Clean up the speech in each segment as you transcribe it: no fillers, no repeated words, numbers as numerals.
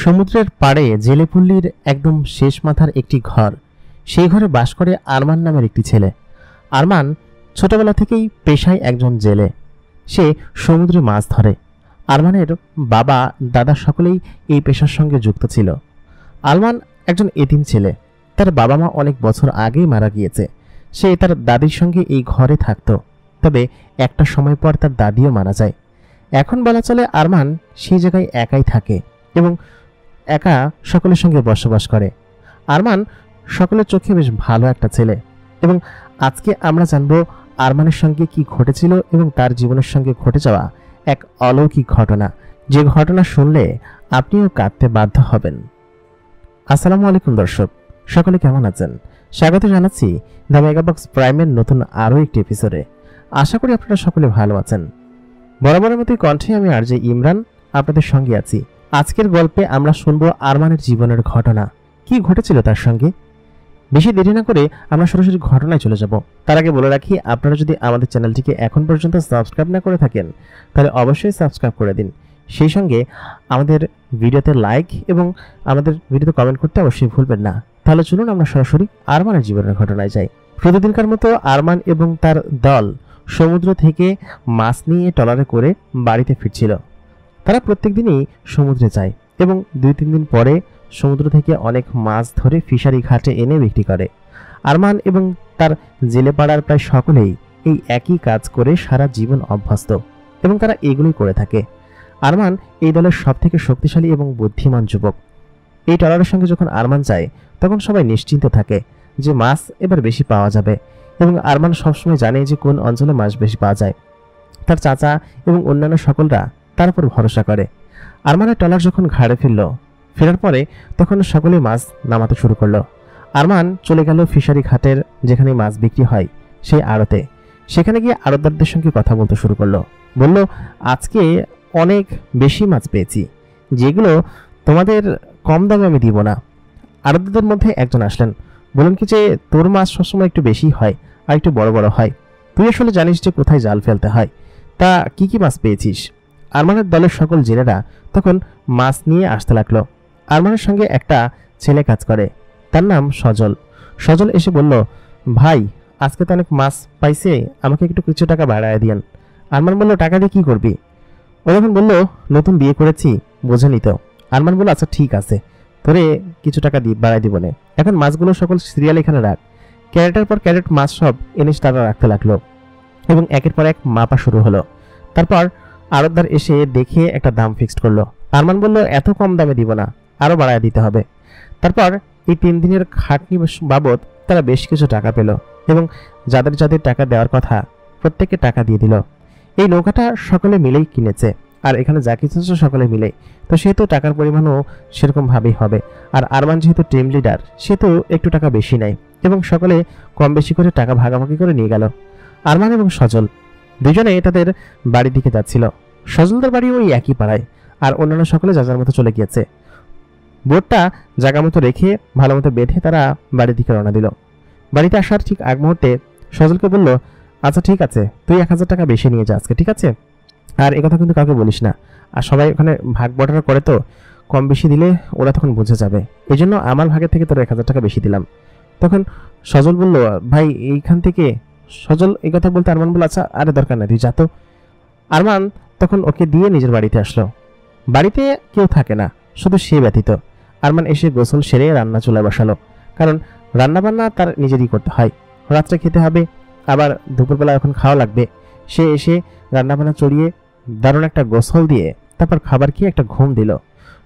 সমুদ্রের পাড়ে জেলেপল্লীর একদম শেষ মাথার একটি ঘর। সেই ঘরে বাস করে আরমান নামের একটি ছেলে। আরমান ছোটবেলা থেকেই পেশায় একজন জেলে। সে সমুদ্রে মাছ ধরে। আরমানের বাবা দাদা সকলেই এই পেশার সঙ্গে যুক্ত ছিল। আরমান একজন এতিম ছেলে। তার বাবা মা অনেক বছর আগেই মারা গিয়েছে। সে তার দাদির সঙ্গে এই ঘরে থাকত। তবে একটা সময় পর তার দাদিও মারা যায়। এখন বলা চলে আরমান সেই জায়গায় একাই থাকে এবং একা সকলের সঙ্গে বসবাস করে। আরমান সকলের চোখে বেশ ভালো একটা ছেলে এবং আজকে আমরা জানব আরমানের সঙ্গে কি ঘটেছিল এবং তার জীবনের সঙ্গে ঘটে যাওয়া এক অলৌকিক ঘটনা, যে ঘটনা শুনলে আপনিও কাঁদতে বাধ্য হবেন। আসসালামু আলাইকুম দর্শক, সকলে কেমন আছেন? স্বাগত জানাচ্ছি দ্য মেগাবক্স প্রাইমের নতুন আরও একটি এপিসোডে। আশা করি আপনারা সকলে ভালো আছেন। বরাবরের মতোই কণ্ঠে আমি আরজে ইমরান আপনাদের সঙ্গে আছি। আজকের গল্পে আমরা শুনব আরমানের জীবনের ঘটনা, কি ঘটেছিল তার সঙ্গে। বেশি দেরি না করে আমরা সরাসরি ঘটনায় চলে যাব। তার আগে বলে রাখি, আপনারা যদি আমাদের চ্যানেলটিকে এখন পর্যন্ত সাবস্ক্রাইব না করে থাকেন তাহলে অবশ্যই সাবস্ক্রাইব করে দিন। সেই সঙ্গে আমাদের ভিডিওতে লাইক এবং আমাদের ভিডিওতে কমেন্ট করতে অবশ্যই ভুলবেন না। তাহলে চলুন আমরা সরাসরি আরমানের জীবনের ঘটনায় যাই। প্রতিদিনকার মতো আরমান এবং তার দল সমুদ্র থেকে মাছ নিয়ে ট্রলারে করে বাড়িতে ফিরছিল। তারা প্রত্যেক দিনই সমুদ্রে যায় এবং 2-3 দিন পরে সমুদ্র থেকে অনেক মাছ ধরে ফিশারি ঘাটে এনে বিক্রি করে। আরমান এবং তার জেলে পাড়ার প্রায় সকলেই এই একই কাজ করে সারা জীবন অভ্যস্ত এবং তারা এগুলোই করে থাকে। আরমান এই দলের সবথেকে শক্তিশালী এবং বুদ্ধিমান যুবক। এই ট্রলারের সঙ্গে যখন আরমান যায় তখন সবাই নিশ্চিন্ত থাকে যে মাছ এবার বেশি পাওয়া যাবে এবং আরমান সবসময় জানে যে কোন অঞ্চলে মাছ বেশি পাওয়া যায়। তার চাচা এবং অন্যান্য সকলরা তার উপর ভরসা করে। আরমানের ট্রলার যখন ঘাড়ে ফেরার পরে তখন সকলে মাছ নামাতে শুরু করলো। আরমান চলে গেল ফিশারি ঘাটের যেখানে মাছ বিক্রি হয় সেই আড়তে। সেখানে গিয়ে আড়তদারদের সঙ্গে কথা বলতে শুরু করলো। বলল, আজকে অনেক বেশি মাছ পেয়েছি, যেগুলো তোমাদের কম দামে আমি দিব না। আড়তদারদের মধ্যে একজন আসলেন, বলুন কি যে তোর মাছ সবসময় একটু বেশি হয় আর একটু বড় বড় হয়, তুই আসলে জানিস যে কোথায় জাল ফেলতে হয়, তা কি কি মাছ পেয়েছিস? আরমানের দলের সকল জেলেরা তখন মাছ নিয়ে আসতে লাগলো। আরমানের সঙ্গে একটা ছেলে কাজ করে, তার নাম সজল। সজল এসে বলল, ভাই আজকে তো অনেক মাছ পাইছে, আমাকে একটু কিছু টাকা বাড়ায় দিয়েন। আরমান বলল, টাকা দিয়ে কি করবি? ও যখন বলল, নতুন বিয়ে করেছি, বোঝেনি তো। আরমান বলল, আচ্ছা ঠিক আছে, তোরে কিছু টাকা বাড়াই দিব না। এখন মাছগুলো সকল সিরিয়াল এখানে রাখ। ক্যারেটের পর ক্যারেট মাছ সব এনে তারা রাখতে লাগলো এবং একের পর এক মাপা শুরু হলো। তারপর আড়তদার এসে দেখে একটা দাম ফিক্সড করলো। আরমান বলল, এত কম দামে দিব না, আরো বাড়ায় দিতে হবে। তারপর এই 3 দিনের খাটনি বাবদ তারা বেশ কিছু টাকা পেল এবং যাদের যাদের টাকা দেওয়ার কথা প্রত্যেককে টাকা দিয়ে দিল। এই নৌকাটা সকলে মিলেই কিনেছে আর এখানে যা কিছু সকলে মিলে, তো সেহেতু টাকার পরিমাণও সেরকম ভাবেই হবে। আর আরমান যেহেতু টিম লিডার, সেহেতু একটু টাকা বেশি নেয় এবং সকলে কম বেশি করে টাকা ভাগাভাগি করে নিয়ে গেল। আরমান এবং সজল দুজনে তাদের বাড়ির দিকে যাচ্ছিল। সজলদের বাড়ি ওই একই পাড়ায় আর অন্যান্য সকলে যার মতো চলে গিয়েছে। বোটটা জায়গা মতো রেখে ভালো মতো বেঁধে তারা বাড়ির দিকে রওনা দিল। বাড়িতে আসার ঠিক আগ মুহূর্তে সজলকে বলল, আচ্ছা ঠিক আছে, তুই 1000 টাকা বেশি নিয়ে যা আজকে, ঠিক আছে? আর একথা কিন্তু কাউকে বলিস না। আর সবাই ওখানে ভাগ বটারা করে, তো কম বেশি দিলে ওরা তখন বুঝে যাবে, এই জন্য আমার ভাগের থেকে তোর 1000 টাকা বেশি দিলাম। তখন সজল বলল, ভাই এইখান থেকে। সজল এই কথা বলতে আরমান বলল, আচ্ছা আরে দরকার নাই, তুই যা তো। আরমান তখন ওকে দিয়ে নিজের বাড়িতে আসলো। বাড়িতে কেউ থাকে না, শুধু সে ব্যতীত। আরমান এসে গোসল সেরে রান্না চুলায় বসালো, কারণ রান্না বান্না তার নিজেরই করতে হয়। রাত্রে খেতে হবে, আবার দুপুরবেলা এখন খাওয়া লাগবে। সে এসে রান্নাবান্না চড়িয়ে দারুণ একটা গোসল দিয়ে তারপর খাবার খেয়ে একটা ঘুম দিল।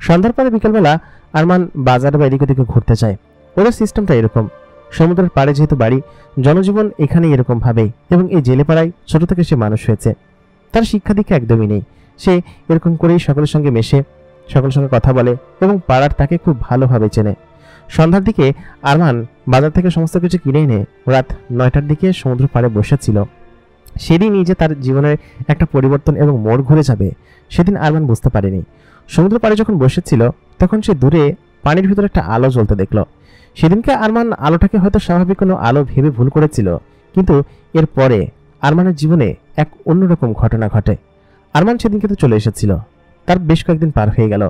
সন্ধ্যার পরে বিকেলবেলা আরমান বাজারে বা এদিকে ওদিকে ঘুরতে যায়। ওদের সিস্টেমটা এরকম, সমুদ্রের পাড়ে যেহেতু বাড়ি, জনজীবন এখানেই এরকম ভাবেই এবং এই জেলে পাড়ায় ছোট থেকে সে মানুষ হয়েছে। তার শিক্ষা দীক্ষা একদমই নেই। সে এরকম করেই সকলের সঙ্গে মেশে, সকলের সঙ্গে কথা বলে এবং পাড়ার তাকে খুব ভালোভাবে চেনে। সন্ধ্যার দিকে আরমান বাজার থেকে সমস্ত কিছু কিনে এনে রাত 9টার দিকে সমুদ্র পাড়ে বসেছিল। সেদিনই যে তার জীবনের একটা পরিবর্তন এবং মোড় ঘুরে যাবে সেদিন আরমান বুঝতে পারেনি। সমুদ্র পাড়ে যখন বসেছিল তখন সে দূরে পানির ভিতরে একটা আলো জ্বলতে দেখল। সেদিনকে আরমান আলোটাকে হয়তো স্বাভাবিক কোনো আলো ভেবে ভুল করেছিল, কিন্তু এরপরে আরমানের জীবনে এক অন্যরকম ঘটনা ঘটে। আরমান সেদিনকে তো চলে এসেছিল, তার বেশ কয়েকদিন পার হয়ে গেল।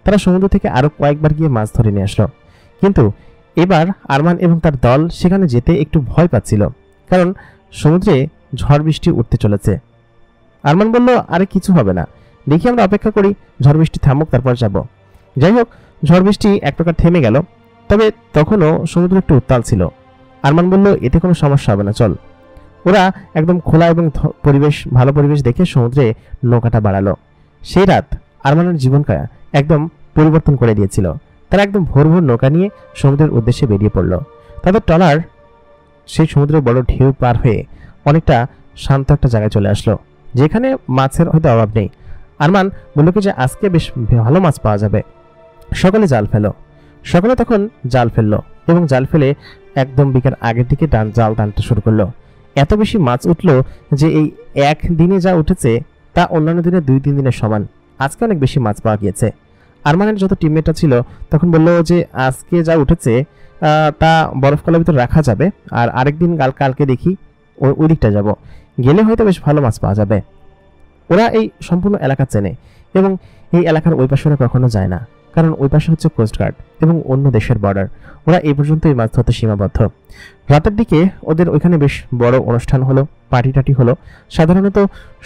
তারা সমুদ্র থেকে আরো কয়েকবার গিয়ে মাছ ধরে নিয়ে আসলো। কিন্তু এবার আরমান এবং তার দল সেখানে যেতে একটু ভয় পাচ্ছিল, কারণ সমুদ্রে ঝড় বৃষ্টি উঠতে চলেছে। আরমান বলল, আরে কিছু হবে না, দেখি আমরা অপেক্ষা করি, ঝড় বৃষ্টি থামুক তারপর যাব। যাই হোক, ঝড় বৃষ্টি এক প্রকার থেমে গেল, তবে তখনও সমুদ্র একটু উত্তাল ছিল। আরমান বলল, এতে কোনো সমস্যা হবে না, চল। ওরা একদম খোলা এবং ভালো পরিবেশ দেখে সমুদ্রে নৌকাটা বাড়ালো। সেই রাত আরমানের জীবনটা একদম পরিবর্তন করে দিয়েছিল। তারা একদম ভোর ভোর নৌকা নিয়ে সমুদ্রের উদ্দেশ্যে বেরিয়ে পড়ল। তাদের ট্রলার সেই সমুদ্রের বড় ঢেউ পার হয়ে অনেকটা শান্ত একটা জায়গায় চলে আসলো, যেখানে মাছের হয়তো অভাব নেই। আরমান বলল কি যে আজকে বেশ ভালো মাছ পাওয়া যাবে। সকলে জাল ফেলো। সকলে তখন জাল ফেললো এবং জাল ফেলে একদম বিকেল আগের দিকে জাল টানতে শুরু করলো। এত বেশি মাছ উঠলো যে এই এক দিনে যা উঠেছে তা অন্যান্য দিনে 2-3 দিনের সমান। আজকে অনেক বেশি মাছ পাওয়া গিয়েছে। আরমানের যত টিমমেটরা ছিল তখন বললো যে আজকে যা উঠেছে তা বরফ কলার ভিতরে রাখা যাবে, আর আরেকদিন কালকে দেখি ওই দিকটা যাব, গেলে হয়তো বেশ ভালো মাছ পাওয়া যাবে। ওরা এই সম্পূর্ণ এলাকা চেনে এবং এই এলাকার ওই পাশে ওরা কখনো যায় না, কারণ ওই পাশে হচ্ছে কোস্টগার্ড এবং অন্য দেশের বর্ডার। ওরা এই পর্যন্ত এই মাছ ধরতে সীমাবদ্ধ। রাতের দিকে ওদের ওইখানে বেশ বড় অনুষ্ঠান হলো, পার্টি টাটি হলো। সাধারণত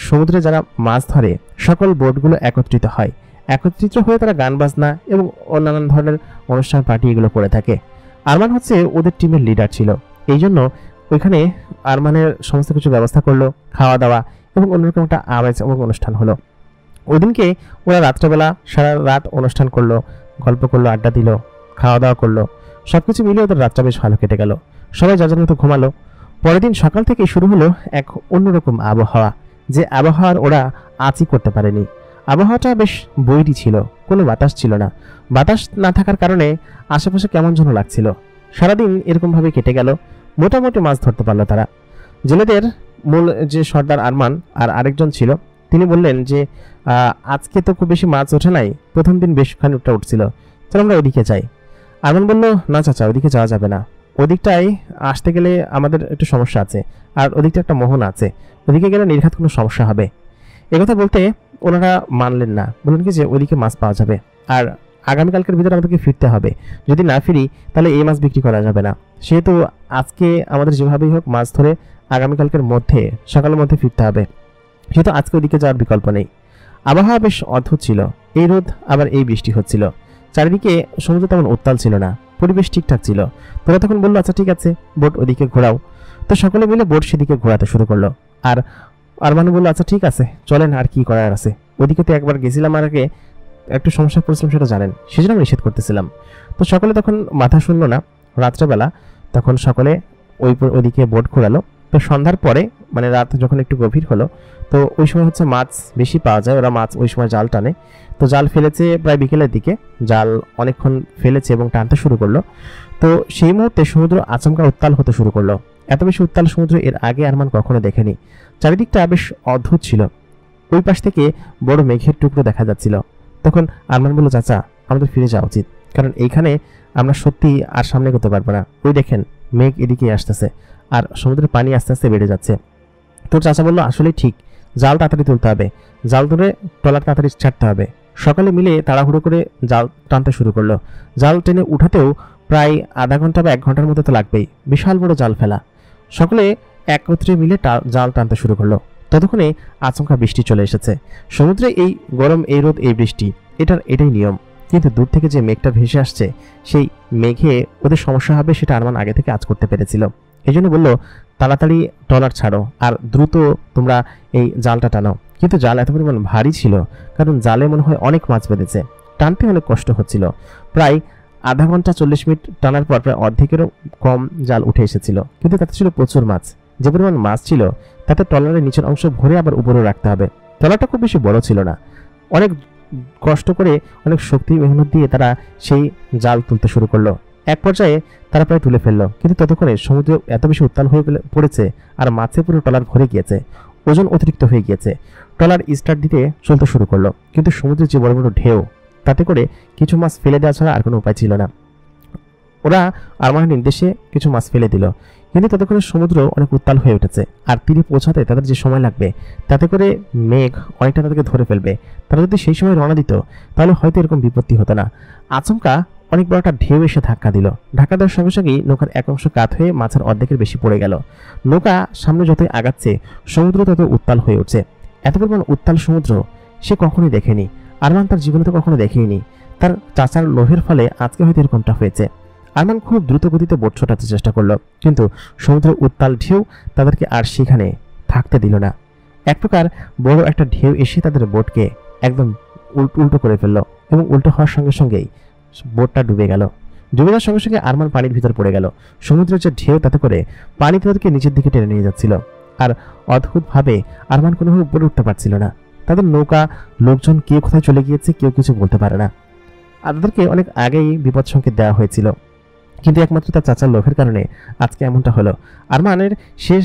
সমুদ্রে যারা মাছ ধরে সকল বোটগুলো একত্রিত হয়, একত্রিত হয়ে তারা গান বাজনা এবং অন্যান্য ধরনের অনুষ্ঠান পার্টি এগুলো করে থাকে। আরমান হচ্ছে ওদের টিমের লিডার ছিল, এই জন্য ওইখানে আরমানের সমস্ত কিছু ব্যবস্থা করলো, খাওয়া দাওয়া এবং অন্যরকম একটা আমেজ এবং অনুষ্ঠান হলো। ওই দিনকে ওরা রাত্রেবেলা সারা রাত অনুষ্ঠান করলো, গল্প করলো, আড্ডা দিল, খাওয়া দাওয়া করলো। সবকিছু মিলিয়ে ওদের রাতটা বেশ ভালো কেটে গেল। সবাই যার মতো ঘুমালো। পরের দিন সকাল থেকে শুরু হলো এক অন্যরকম আবহাওয়া, যে আবহাওয়ার ওরা আঁচই করতে পারেনি। আবহাওয়াটা বেশ বৈরী ছিল, কোনো বাতাস ছিল না। বাতাস না থাকার কারণে আশেপাশে কেমন যেন লাগছিল। সারাদিন এরকমভাবে কেটে গেল। মোটামুটি মাছ ধরতে পারলো তারা। জেলেদের মূল যে সর্দার আরমান আর আরেকজন ছিল, তিনি বললেন যে আজকে তো খুব বেশি মাছ ওঠে নাই, প্রথম দিন বেশ খানিকটা উঠছিল, চলো আমরা ওদিকে যাই। আরমান বলল, না চাচা, ওদিকে যাওয়া যাবে না, ওদিকটায় আসতে গেলে আমাদের একটু সমস্যা আছে, আর ওদিকটা একটা মোহনা আছে, ওদিকে গেলে নির্ঘাত কোনো সমস্যা হবে। একথা বলতে ওনারা মানলেন না, বললেন কি যে ওদিকে মাছ পাওয়া যাবে, আর আগামীকালকের ভিতরে আমাদেরকে ফিরতে হবে, যদি না ফিরি তাহলে এই মাছ বিক্রি করা যাবে না। সেহেতু আজকে আমাদের যেভাবেই হোক মাছ ধরে আগামীকালকের মধ্যে সকালের মধ্যে ফিরতে হবে, সেহেতু আজকে ওদিকে যাওয়ার বিকল্প নেই। আবহাওয়া বেশ অদ্ভুত ছিল, এই রোদ আবার এই বৃষ্টি হচ্ছিল। চারিদিকে সমুদ্র তেমন উত্তাল ছিল না, পরিবেশ ঠিকঠাক ছিল। তোরা তখন বললো, আচ্ছা ঠিক আছে, বোট ওদিকে ঘোরাও। তো সকলে মিলে বোট সেদিকে ঘোরাতে শুরু করলো। আর আরমান বললো, আচ্ছা ঠিক আছে, চলেন, আর কি করার আছে, ওদিকে তো একবার গেছিলাম, আর আগে একটু সমস্যা পড়েছিলাম, সেটা জানেন, সেজন্য আমি নিষেধ করতেছিলাম। তো সকলে তখন মাথা শুনলো না। রাত্রেবেলা তখন সকলে ওইদিকে বোট ঘোরালো। তো সন্ধ্যার পরে, মানে রাত যখন একটু গভীর হলো, তো ওই সময় হচ্ছে মাছ বেশি পাওয়া যায়, ওরা মাছ ওই সময় জাল টানে। তো জাল ফেলেছে প্রায় বিকেলের দিকে, জাল অনেকক্ষণ ফেলেছে এবং টানতে শুরু করলো। তো সেই মুহূর্তে সমুদ্র আচমকা উত্তাল হতে শুরু করলো। এত বেশি উত্তাল সমুদ্র এর আগে আরমান কখনো দেখেনি। চারিদিকটা বেশ অদ্ভুত ছিল। ওই পাশ থেকে বড় মেঘের টুকরো দেখা যাচ্ছিল। তখন আরমান বলল, চাচা, আমাদের ফিরে যাওয়া উচিত, কারণ এইখানে আমরা সত্যি আর সামনে করতে পারবো না। ওই দেখেন, মেঘ এদিকে আসতেছে আর সমুদ্রের পানি আস্তে আস্তে বেড়ে যাচ্ছে। তোর চাচা বলল, আসলে ঠিক, জাল তাড়াতাড়ি তুলতে হবে, জাল ধরে ট্রলার তাড়াতাড়ি ছাড়তে হবে। সকালে মিলে তাড়াহুড়ো করে জাল টানতে শুরু করলো। জাল টেনে উঠাতেও প্রায় আধা ঘন্টা বা 1 ঘন্টার মতো তো লাগবেই, বিশাল বড় জাল ফেলা। সকলে একত্রে মিলে জাল টানতে শুরু করলো। ততক্ষণে আচমকা বৃষ্টি চলে এসেছে। সমুদ্রে এই গরম, এই রোদ, এই বৃষ্টি, এটাই নিয়ম। কিন্তু দূর থেকে যে মেঘটা ভেসে আসছে, সেই মেঘে ওদের সমস্যা হবে সেটা আরমান আগে থেকে আঁচ করতে পেরেছিল। এই জন্য বললো, তাড়াতাড়ি ট্রলার ছাড়ো আর দ্রুত তোমরা এই জালটা টানো। কিন্তু জাল এত পরিমাণ ভারী ছিল, কারণ জালে মনে হয় অনেক মাছ বেঁধেছে, টানতে অনেক কষ্ট হচ্ছিল। প্রায় আধা ঘন্টা 40 মিনিট টানার পর প্রায় অর্ধেকেরও কম জাল উঠে এসেছিল, কিন্তু তাতে ছিল প্রচুর মাছ। যে পরিমাণ মাছ ছিল তাতে ট্রলারের নিচের অংশ ভরে আবার উপরেও রাখতে হবে। ট্রলারটা খুব বেশি বড় ছিল না। অনেক কষ্ট করে, অনেক শক্তি মেহনত দিয়ে তারা সেই জাল তুলতে শুরু করলো। এক পর্যায়ে তারা প্রায় তুলে ফেললো, কিন্তু ততক্ষণে সমুদ্র এত বেশি উত্তাল হয়ে পড়েছে আর মাছে পুরো ট্রলার ভরে গিয়েছে, ওজন অতিরিক্ত হয়ে গিয়েছে। ট্রলার স্টার্ট দিতে চলতে শুরু করলো, কিন্তু সমুদ্রের যে বড় বড় ঢেউ, তাতে করে কিছু মাছ ফেলে দেওয়া ছাড়া আর কোনো উপায় ছিল না। ওরা আরমানের নির্দেশে কিছু মাছ ফেলে দিল, কিন্তু ততক্ষণে সমুদ্র অনেক উত্তাল হয়ে উঠেছে, আর তীরে পৌঁছাতে তাদের যে সময় লাগবে তাতে করে মেঘ অনেকটা তাদেরকে ধরে ফেলবে। তারা যদি সেই সময় রওনা দিত তাহলে হয়তো এরকম বিপত্তি হতো না। আচমকা অনেক বড় একটা ঢেউ এসে ধাক্কা দিল। ধাক্কা দেওয়ার সঙ্গে সঙ্গেই নৌকার এক অংশ কাত হয়ে মাছের অর্ধেকের বেশি পড়ে গেল। নৌকা সামনে যতই আগাচ্ছে সমুদ্র তত উত্তাল হয়ে উঠছে। এত পরিমাণ উত্তাল সমুদ্র সে কখনোই দেখেনি। আরমান তার জীবনে তো কখনো দেখেনি। তার চাচার লোভের ফলে আজকে হয়তো এরকমটা হয়েছে। আরমান খুব দ্রুত গতিতে বোট ছোটাতে চেষ্টা করলো, কিন্তু সমুদ্রের উত্তাল ঢেউ তাদেরকে আর সেখানে থাকতে দিল না। এক প্রকার বড় একটা ঢেউ এসে তাদের বোটকে একদম উল্টো করে ফেললো, এবং উল্টো হওয়ার সঙ্গে সঙ্গেই বোটটা ডুবে গেল। ডুবে যাওয়ার সঙ্গে সঙ্গে আরমান পানির ভিতর পড়ে গেল। সমুদ্রের যে ঢেউ তাতে করে পানি তাদেরকে নিচের দিকে টেনে নিয়ে যাচ্ছিল, আর অদ্ভুতভাবে আরমান কোনোভাবে উপরে উঠতে পারছিল না। তাদের নৌকা লোকজন কেউ কোথায় চলে গিয়েছে কেউ কিছু বলতে পারে না। আর তাদেরকে অনেক আগেই বিপদ সংকেত দেওয়া হয়েছিল, কিন্তু একমাত্র তার চাচার লোভের কারণে আজকে এমনটা হলো। আরমানের শেষ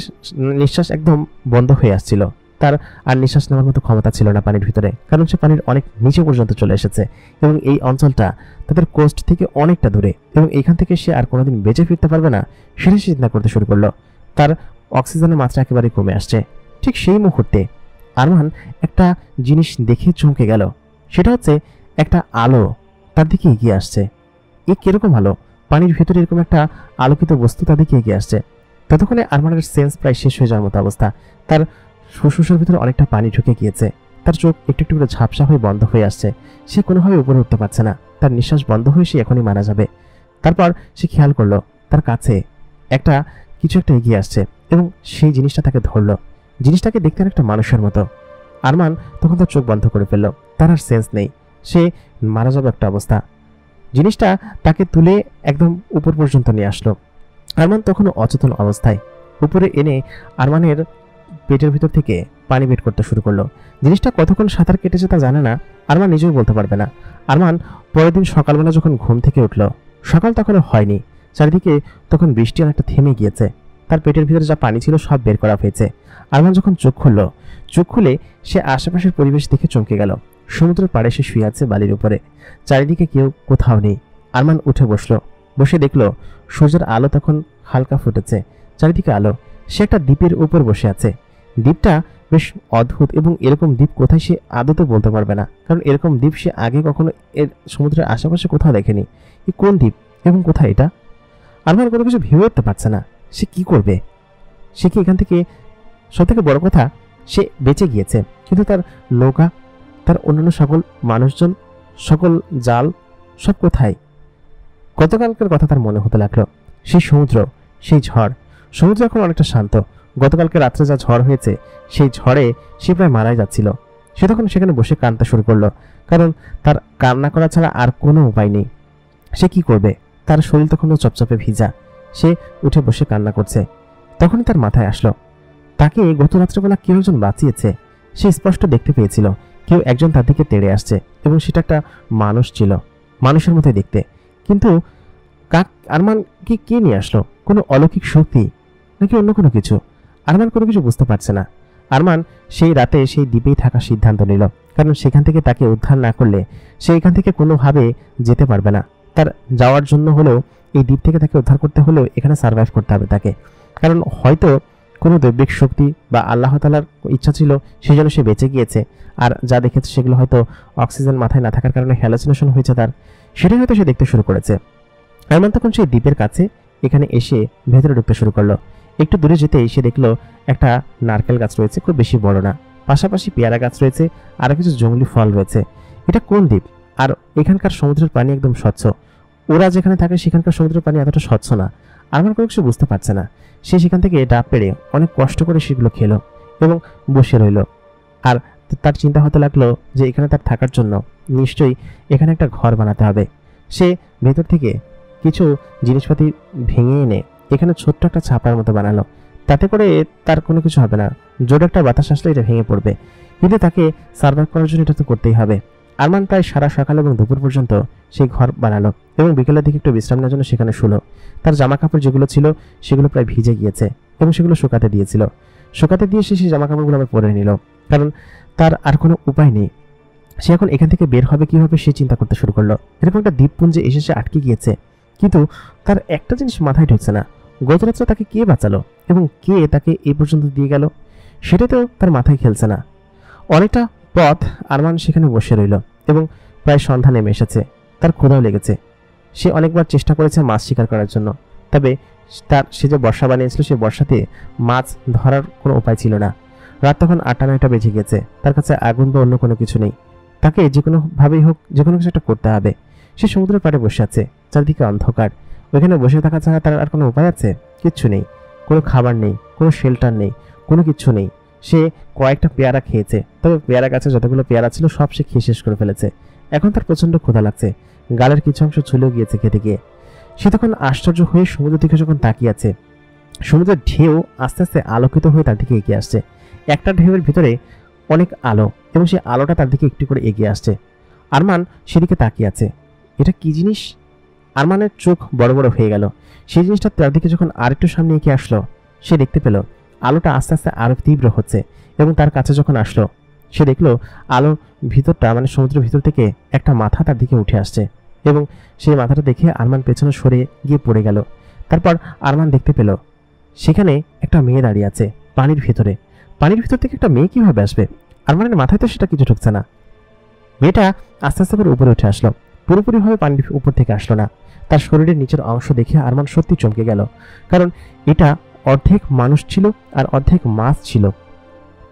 নিঃশ্বাস একদম বন্ধ হয়ে আসছিল। তার আর নিঃশ্বাস নেওয়ার মতো ক্ষমতা ছিল না পানির ভিতরে, কারণ সে পানির অনেক নিচে পর্যন্ত চলে এসেছে, এবং এই অঞ্চলটা তাদের কোস্ট থেকে অনেকটা দূরে, এবং এইখান থেকে সে আর কোনোদিন বেঁচে ফিরতে পারবে না সেটা সে চিন্তা করতে শুরু করলো। তার অক্সিজেনের মাত্রা একেবারে কমে আসছে। ঠিক সেই মুহূর্তে আরমান একটা জিনিস দেখে চমকে গেল। সেটা হচ্ছে একটা আলো তার দিকে এগিয়ে আসছে। এ কিরকম আলো? পানির ভেতরে এরকম একটা আলোকিত বস্তু তার দিকে এগিয়ে আসছে। ততক্ষণে আরমানের সেন্স প্রায় শেষ হয়ে যাওয়ার মতো অবস্থা। তার ফুসফুসের ভিতরে অনেকটা পানি ঢুকে গিয়েছে। তার চোখ একটু একটু করে ঝাপসা হয়ে বন্ধ হয়ে আসছে। সে কোনোভাবে উপরে উঠতে পারছে না। তার নিঃশ্বাস বন্ধ হয়ে সে এখনই মারা যাবে। তারপর সে খেয়াল করলো তার কাছে কিছু একটা এগিয়ে আসছে, এবং সেই জিনিসটা তাকে ধরলো। জিনিসটাকে দেখতে একটা মানুষের মতো। আরমান তখন তার চোখ বন্ধ করে ফেললো। তার আর সেন্স নেই, সে মারা যাবে একটা অবস্থা। জিনিসটা তাকে তুলে একদম উপর পর্যন্ত নিয়ে আসলো। আরমান তখনও অচেতন অবস্থায়। উপরে এনে আরমানের পেটের ভিতর থেকে পানি বের করতে শুরু করলো। জিনিসটা কতক্ষণ সাঁতার কেটেছে তা জানে না, আরমান নিজেও বলতে পারবে না। আরমান পরের দিন সকালবেলা যখন ঘুম থেকে উঠল, সকাল তখন হয়নি, চারিদিকে তখন বৃষ্টি অনেকটা থেমে গিয়েছে। তার পেটের ভিতরে যা পানি ছিল সব বের করা হয়েছে। আরমান যখন চোখ খুলে সে আশেপাশের পরিবেশ দেখে চমকে গেল। সমুদ্রের পাড়ে সে শুয়ে আছে বালির উপরে, চারিদিকে কেউ কোথাও নেই। আরমান উঠে বসলো, বসে দেখলো সূর্যের আলো তখন হালকা ফুটেছে, চারিদিকে আলো। সে একটা দ্বীপের উপর বসে আছে। দ্বীপটা বেশ অদ্ভুত, এবং এরকম দ্বীপ কোথায় সে আদতে বলতে পারবে না, কারণ এরকম দ্বীপ সে আগে কখনো এর সমুদ্রের আশেপাশে কোথাও দেখেনি। এই কোন দ্বীপ এবং কোথায় এটা? আরমান কোনো কিছু ভেবে উঠতে পারছে না। সে কি করবে? সে কি এখান থেকে, সব থেকে বড় কথা, সে বেঁচে গিয়েছে, কিন্তু তার নৌকা, তার অন্যান্য সকল মানুষজন, সকল জাল সব কোথায়? গতকালকের কথা তার মনে হতে লাগলো। সেই সমুদ্র, সেই ঝড়। সমুদ্র এখন অনেকটা শান্ত। গতকালকে রাত্রে যা ঝড় হয়েছে সেই ঝড়ে সে প্রায় মারাই যাচ্ছিল। সে তখন সেখানে বসে কাঁদতে শুরু করলো, কারণ তার কান্না করা ছাড়া আর কোনো উপায় নেই। সে কি করবে? তার শরীর তখনও চপচপে ভিজা। সে উঠে বসে কান্না করছে। তখনই তার মাথায় আসলো তাকে গত রাত্রেবেলা কেউ একজন বাঁচিয়েছে। সে স্পষ্ট দেখতে পেয়েছিল কেউ একজন তার দিকে তেড়ে আসছে, এবং সেটা একটা মানুষ ছিল, মানুষের মতোই দেখতে। কিন্তু আরমান কি কে নিয়ে আসলো? কোনো অলৌকিক শক্তি নাকি অন্য কোনো কিছু? আরমান কোনো কিছু বুঝতে পারছে না। আরমান সেই রাতে সেই দ্বীপেই থাকার সিদ্ধান্ত নিল, কারণ সেখান থেকে তাকে উদ্ধার না করলে সে এখান থেকে কোনোভাবে যেতে পারবে না। তার যাওয়ার জন্য হলেও, এই দ্বীপ থেকে তাকে উদ্ধার করতে হলেও এখানে সার্ভাইভ করতে হবে তাকে। কারণ হয়তো কোনো দৈবিক শক্তি বা আল্লাহ তাআলার ইচ্ছা ছিল সেই জন্য সে বেঁচে গিয়েছে, আর যা দেখেছে সেগুলো হয়তো অক্সিজেন মাথায় না থাকার কারণে হ্যালুসিনেশন হয়েছে তার, সেটাই হয়তো সে দেখতে শুরু করেছে। আরমান তখন সেই দ্বীপের কাছে এখানে এসে ভেতরে ঢুকতে শুরু করলো। একটু দূরে যেতেই সে দেখলো একটা নারকেল গাছ রয়েছে, খুব বেশি বড় না, পাশাপাশি পেয়ারা গাছ রয়েছে, আরো কিছু জঙ্গলি ফল রয়েছে। এটা কোন দ্বীপ? আর এখানকার সমুদ্রের পানি একদম স্বচ্ছ। ওরা যেখানে থাকে সেখানকার সমুদ্রের পানি এতটা স্বচ্ছ না। আরমান কোনো কিছু বুঝতে পারছে না। সে সেখান থেকে ডাব পেড়ে অনেক কষ্ট করে সেগুলো খেলো এবং বসে রইল। আর তার চিন্তা হতে লাগলো যে এখানে তার থাকার জন্য নিশ্চয়ই এখানে একটা ঘর বানাতে হবে। সে ভেতর থেকে কিছু জিনিসপাতি ভেঙে এনে এখানে ছোট্ট একটা ছাপার মতো বানালো। তাতে করে তার কোনো কিছু হবে না, জোর একটা বাতাস আসলে এটা ভেঙে পড়বে, কিন্তু তাকে সার্ভাইভ করার জন্য এটা তো করতেই হবে। আরমান প্রায় সারা সকাল এবং দুপুর পর্যন্ত সেই ঘর বানালো, এবং বিকেলের দিকে একটু বিশ্রাম নেওয়ার জন্য সেখানে শুলো। তার জামা কাপড় যেগুলো ছিল সেগুলো প্রায় ভিজে গিয়েছে, এবং সেগুলো শুকাতে দিয়েছিল। শুকাতে দিয়ে সে সেই জামা কাপড়গুলো আবার পরে নিল, কারণ তার আর কোনো উপায় নেই। সে এখন এখান থেকে বের হবে কিভাবে সে চিন্তা করতে শুরু করলো। এরকম একটা দ্বীপপুঞ্জে এসে সে আটকে গিয়েছে, কিন্তু তার একটা জিনিস মাথায় ঢুকছে না, গত রাত্রে তাকে কে বাঁচালো এবং কে তাকে এই পর্যন্ত দিয়ে গেল, সেটা তো তার মাথায় খেলছে না। অনেকটা পথ আরমান সেখানে বসে রইল এবং প্রায় সন্ধ্যা নেমে এসেছে। তার ক্ষুধাও লেগেছে। সে অনেকবার চেষ্টা করেছে মাছ শিকার করার জন্য, তবে সে যে বর্ষা বানিয়েছিল সেই বর্ষাতে মাছ ধরার কোনো উপায় ছিল না। রাত তখন 8টা-9টা বেজে গেছে। তার কাছে আগুন বা অন্য কোনো কিছু নেই। তাকে যে কোনোভাবেই হোক যে কোনো কিছু একটা করতে হবে। সে সমুদ্রের পাড়ে বসে আছে, চারদিকে অন্ধকার। ওইখানে বসে থাকা ছাড়া তার আর কোনো উপায় আছে? কিচ্ছু নেই। কোনো খাবার নেই, কোনো শেল্টার নেই, কোনো কিচ্ছু নেই। সে কয়েকটা পেয়ারা খেয়েছে, তবে পেয়ারা গাছে যতগুলো পেয়ারা ছিল সব সে খেয়ে শেষ করে ফেলেছে। এখন তার প্রচণ্ড ক্ষুধা লাগছে, গালের কিছু অংশ চুলেও গিয়েছে খেতে গিয়ে। সে তখন আশ্চর্য হয়ে সমুদ্রের দিকে যখন তাকিয়ে আছে, সমুদ্রের ঢেউ আস্তে আস্তে আলোকিত হয়ে তার দিকে এগিয়ে আসছে। একটা ঢেউয়ের ভিতরে অনেক আলো এবং সেই আলোটা তার দিকে একটু করে এগিয়ে আসছে। আরমান সেদিকে তাকিয়ে আছে। এটা কি জিনিস? আরমানের চোখ বড় বড় হয়ে গেল। সেই জিনিসটা তার দিকে যখন আরেকটু সামনে এগিয়ে আসলো, সে দেখতে পেল আলোটা আস্তে আস্তে আরো তীব্র হচ্ছে এবং তার কাছে যখন আসলো, সে দেখলো আলোর ভিতরটা মানে সমুদ্রের ভিতর থেকে একটা মাথা তার দিকে উঠে আসছে এবং সেই মাথাটা দেখে আরমান পেছনে সরে গিয়ে পড়ে গেল। তারপর আরমান দেখতে পেল সেখানে একটা মেয়ে দাঁড়িয়ে আছে পানির ভিতরে। পানির ভিতর থেকে একটা মেয়ে কিভাবে আসবে? আরমানের মাথায় তো সেটা কিছু ঢুকছে না। মেয়েটা আস্তে আস্তে করে উপরে উঠে আসলো, পুরোপুরিভাবে পানির উপর থেকে আসলো না। তার শরীরের নিচের অংশ দেখে আরমান সত্যি চমকে গেল, কারণ এটা অর্ধেক মানুষ ছিল আর অর্ধেক মাছ ছিল।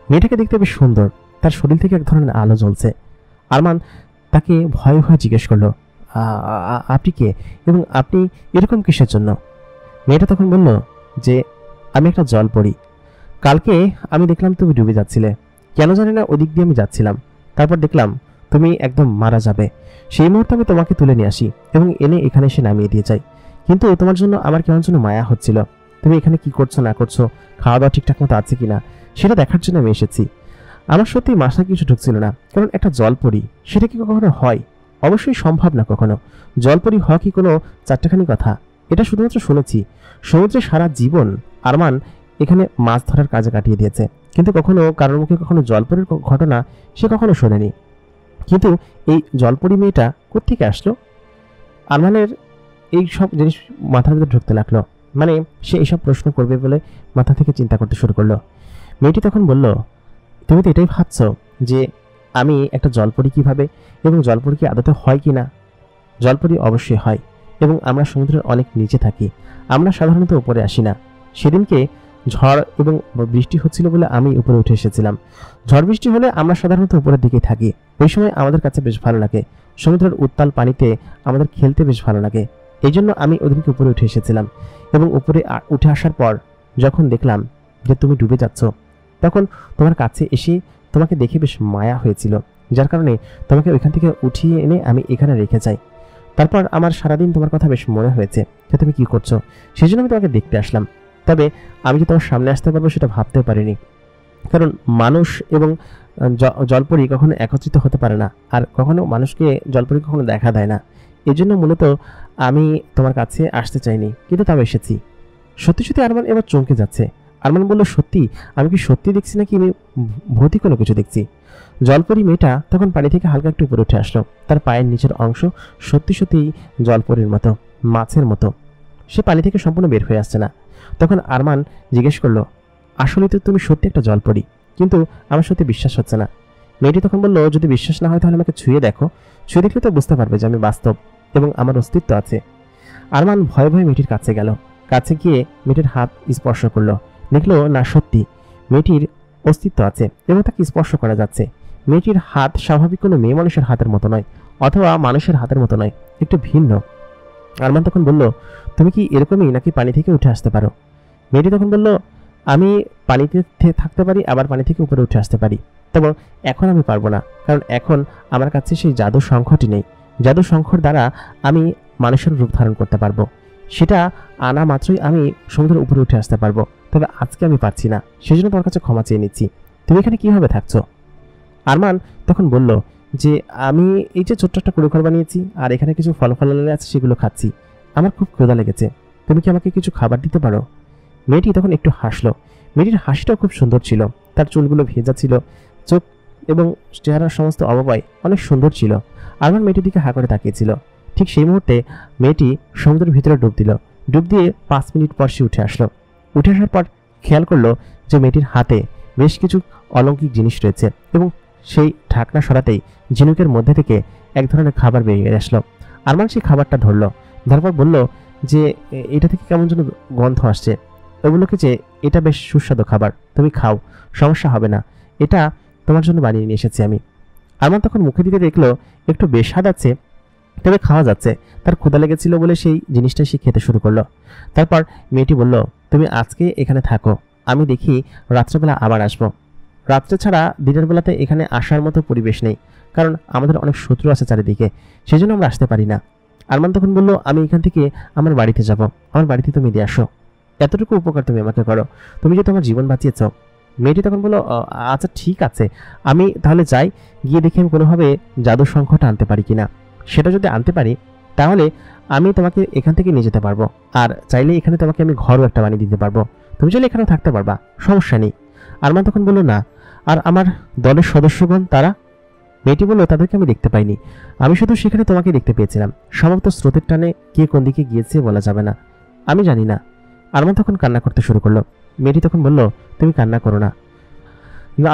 মেয়েটাকে দেখতে বেশ সুন্দর, তার শরীর থেকে এক ধরনের আলো জ্বলছে। আরমান তাকে ভয়ে ভয়ে জিজ্ঞেস করলো, আপনি কে এবং আপনি এরকম কিসের জন্য? মেয়েটা তখন বলল যে আমি একটা জলপরী। কালকে আমি দেখলাম তুমি ডুবে যাচ্ছিলে, কেন জানি না ওদিক দিয়ে আমি যাচ্ছিলাম। তারপর দেখলাম তুমি একদম মারা যাবে। সেই মুহূর্তে আমি তোমাকে তুলে নিয়ে আসি এবং এনে এখানে এসে নামিয়ে দিয়ে যাই। কিন্তু তোমার জন্য আমার কেমন যেন মায়া হচ্ছিল। তুমি এখানে কি করছো না করছো, খাওয়া দাওয়া ঠিকঠাক মতো আছে কিনা সেটা দেখার জন্য আমি এসেছি। আমার সত্যি মাথায় কিছু ঢুকছিল না, কারণ একটা জলপরী সেটা কি কখনো হয়? অবশ্যই সম্ভব না কখনো। জলপরী হওয়া কি কোনো চারটাখানি কথা? এটা শুধুমাত্র শুনেছি। সমুদ্রে সারা জীবন আরমান এখানে মাছ ধরার কাজে কাটিয়ে দিয়েছে, কিন্তু কখনো কারোর মুখে কখনো জলপরীর ঘটনা সে কখনো শোনেনি। কিন্তু এই জলপরী মেয়েটা কোত্থেকে আসলো? আরমানের এই সব জিনিস মাথার ভিতরে ঢুকতে লাগলো, মানে সে এইসব প্রশ্ন করবে বলে মাথা থেকে চিন্তা করতে শুরু করলো। মেয়েটি তখন বলল, তুমি তো এটাই ভাবছো যে আমি একটা জলপরী কিভাবে এবং জলপরী কি আদতে হয় কি না? জলপরী অবশ্যই হয় এবং আমরা সমুদ্রের অনেক নিচে থাকি, আমরা সাধারণত উপরে আসি না। সেদিনকে ঝড় এবং বৃষ্টি হচ্ছিল বলে আমি উপরে উঠে এসেছিলাম। ঝড় বৃষ্টি হলে আমরা সাধারণত উপরের দিকেই থাকি। ওই সময় আমাদের কাছে বেশ ভালো লাগে, সমুদ্রের উত্তাল পানিতে আমাদের খেলতে বেশ ভালো লাগে। এই জন্য আমি ওদিনকে উপরে উঠে এসেছিলাম এবং উপরে উঠে আসার পর যখন দেখলাম যে তুমি ডুবে যাচ্ছ, তখন তোমার কাছে এসে তোমাকে দেখে বেশ মায়া হয়েছিল, যার কারণে তোমাকে ওইখান থেকে উঠিয়ে এনে আমি এখানে রেখে যাই। তারপর আমার সারাদিন তোমার কথা বেশ মনে হয়েছে যে তুমি কি করছো, সেই জন্য আমি তোমাকে দেখতে আসলাম। তবে আমি যে তোমার সামনে আসতে পারবো সেটা ভাবতেও পারিনি, কারণ মানুষ এবং জলপরী কখনো একত্রিত হতে পারে না, আর কখনো মানুষকে জলপরী কখনো দেখা দেয় না। এই জন্য মূলত আমি তোমার কাছে আসতে চাইনি, কিন্তু তাও এসেছি। সত্যি সত্যি আরমান এবার চমকে যাচ্ছে। আরমান বলল, সত্যি? আমি কি সত্যি দেখছি নাকি আমি ভৌতিক কোনো কিছু দেখছি? জলপরী মেয়েটা তখন পানি থেকে হালকা একটু উপরে উঠে আসলো। তার পায়ের নিচের অংশ সত্যি সত্যি জলপরীর মতো, মাছের মতো। সে পানি থেকে সম্পূর্ণ বের হয়ে আসছে না। তখন আরমান জিজ্ঞেস করলো, আসলে তো তুমি সত্যি একটা জলপরী, কিন্তু আমার সত্যি বিশ্বাস হচ্ছে না। মেয়েটি তখন বলল, যদি বিশ্বাস না হয় তাহলে আমাকে ছুঁয়ে দেখো, ছুঁয়ে দেখলে তো বুঝতে পারবে যে আমি বাস্তব এবং আমার অস্তিত্ব আছে। আরমান ভয়ে ভয়ে মেয়েটির কাছে গেল, কাছে গিয়ে মেয়েটির হাত স্পর্শ করলো, দেখলো না সত্যি মেয়েটির অস্তিত্ব আছে এবং তাকে স্পর্শ করা যাচ্ছে। মেয়েটির হাত স্বাভাবিক কোনো মেয়ে মানুষের হাতের মতো নয়, অথবা মানুষের হাতের মতো নয়, একটু ভিন্ন। আরমান তখন বলল, তুমি কি এরকমই নাকি পানি থেকে উঠে আসতে পারো? মেয়েটি তখন বলল, আমি পানিতে থাকতে পারি, আবার পানি থেকে উপরে উঠে আসতে পারি, তবে এখন আমি পারবো না, কারণ এখন আমার কাছে সেই জাদু শঙ্খটি নেই। জাদু শঙ্খর দ্বারা আমি মানুষের রূপ ধারণ করতে পারবো, সেটা আনা মাত্রই আমি সমুদ্রের উপরে উঠে আসতে পারবো। তবে আজকে আমি পারছি না, সেজন্য তোমার কাছে ক্ষমা চেয়ে নিচ্ছি। তুমি এখানে কিভাবে থাকছো? আরমান তখন বলল যে আমি এই যে ছোট্ট একটা কুড়োঘর বানিয়েছি আর এখানে কিছু ফল ফলালি আছে, সেগুলো খাচ্ছি। আমার খুব ক্ষুধা লেগেছে, তুমি কি আমাকে কিছু খাবার দিতে পারো? মেয়েটি তখন একটু হাসলো। মেয়েটির হাসিটাও খুব সুন্দর ছিল, তার চুলগুলো ভেজা ছিল, চোখ এবং চেহারার সমস্ত অবয়ব অনেক সুন্দর ছিল। আরমান মেয়েটির দিকে হা করে তাকিয়েছিল। ঠিক সেই মুহূর্তে মেয়েটি সমুদ্রের ভিতরে ডুব দিল। ডুব দিয়ে 5 মিনিট পর সে উঠে আসলো। উঠে আসার পর খেয়াল করলো যে মেয়েটির হাতে বেশ কিছু অলৌকিক জিনিস রয়েছে এবং সেই ঢাকনা সরাতেই ঝিনুকের মধ্যে থেকে এক ধরনের খাবার বেরিয়ে আসলো। আরমান সেই খাবারটা ধরলো, ধরার পর বলল যে এটা থেকে কেমন যেন গন্ধ আসছে। ওগুলোকে যে এটা বেশ সুস্বাদু খাবার, তুমি খাও, সমস্যা হবে না, এটা তোমার জন্য বানিয়ে নিয়ে এসেছি আমি। আরমান তখন মুখে দিতে দেখলো একটু বেস্বাদ আছে, তবে খাওয়া যাচ্ছে। তার ক্ষুধা লেগেছিল বলে সেই জিনিসটা সে খেতে শুরু করলো। তারপর মেয়েটি বলল, তুমি আজকে এখানে থাকো, আমি দেখি রাত্রেবেলা আবার আসবো। রাত্রে ছাড়া দিনের বেলাতে এখানে আসার মতো পরিবেশ নেই, কারণ আমাদের অনেক শত্রু আছে চারিদিকে, সেই জন্য আমরা আসতে পারি না। আরমান তখন বলল, আমি এখান থেকে আমার বাড়িতে যাব, আমার বাড়িতে তুমি দিয়ে আসো, এতটুকু উপকার তুমি আমাকে করো, তুমি যে তোমার জীবন বাঁচিয়েছ। মেয়েটি তখন বলল, আচ্ছা ঠিক আছে, আমি তাহলে যাই, গিয়ে দেখি আমি কোনোভাবে জাদুর শঙ্খটা আনতে পারি কিনা। সেটা যদি আনতে পারি তাহলে আমি তোমাকে এখান থেকে নিয়ে যেতে পারবো, আর চাইলে এখানে তোমাকে আমি ঘরও একটা বানিয়ে দিতে পারবো, তুমি চাইলে এখানেও থাকতে পারবা, সমস্যা নেই। আরমান তখন বলল, না, আর আমার দলের সদস্যগণ তারা? মেয়েটি বলল, তাদেরকে আমি দেখতে পাইনি, আমি শুধু সেখানে তোমাকে দেখতে পেয়েছিলাম, সম্ভবত স্রোতের টানে কে কোন দিকে গিয়েছে বলা যাবে না, আমি জানি না। আরমান তখন কান্না করতে শুরু করলো। মেয়েটি তখন বলল, তুমি কান্না করো না,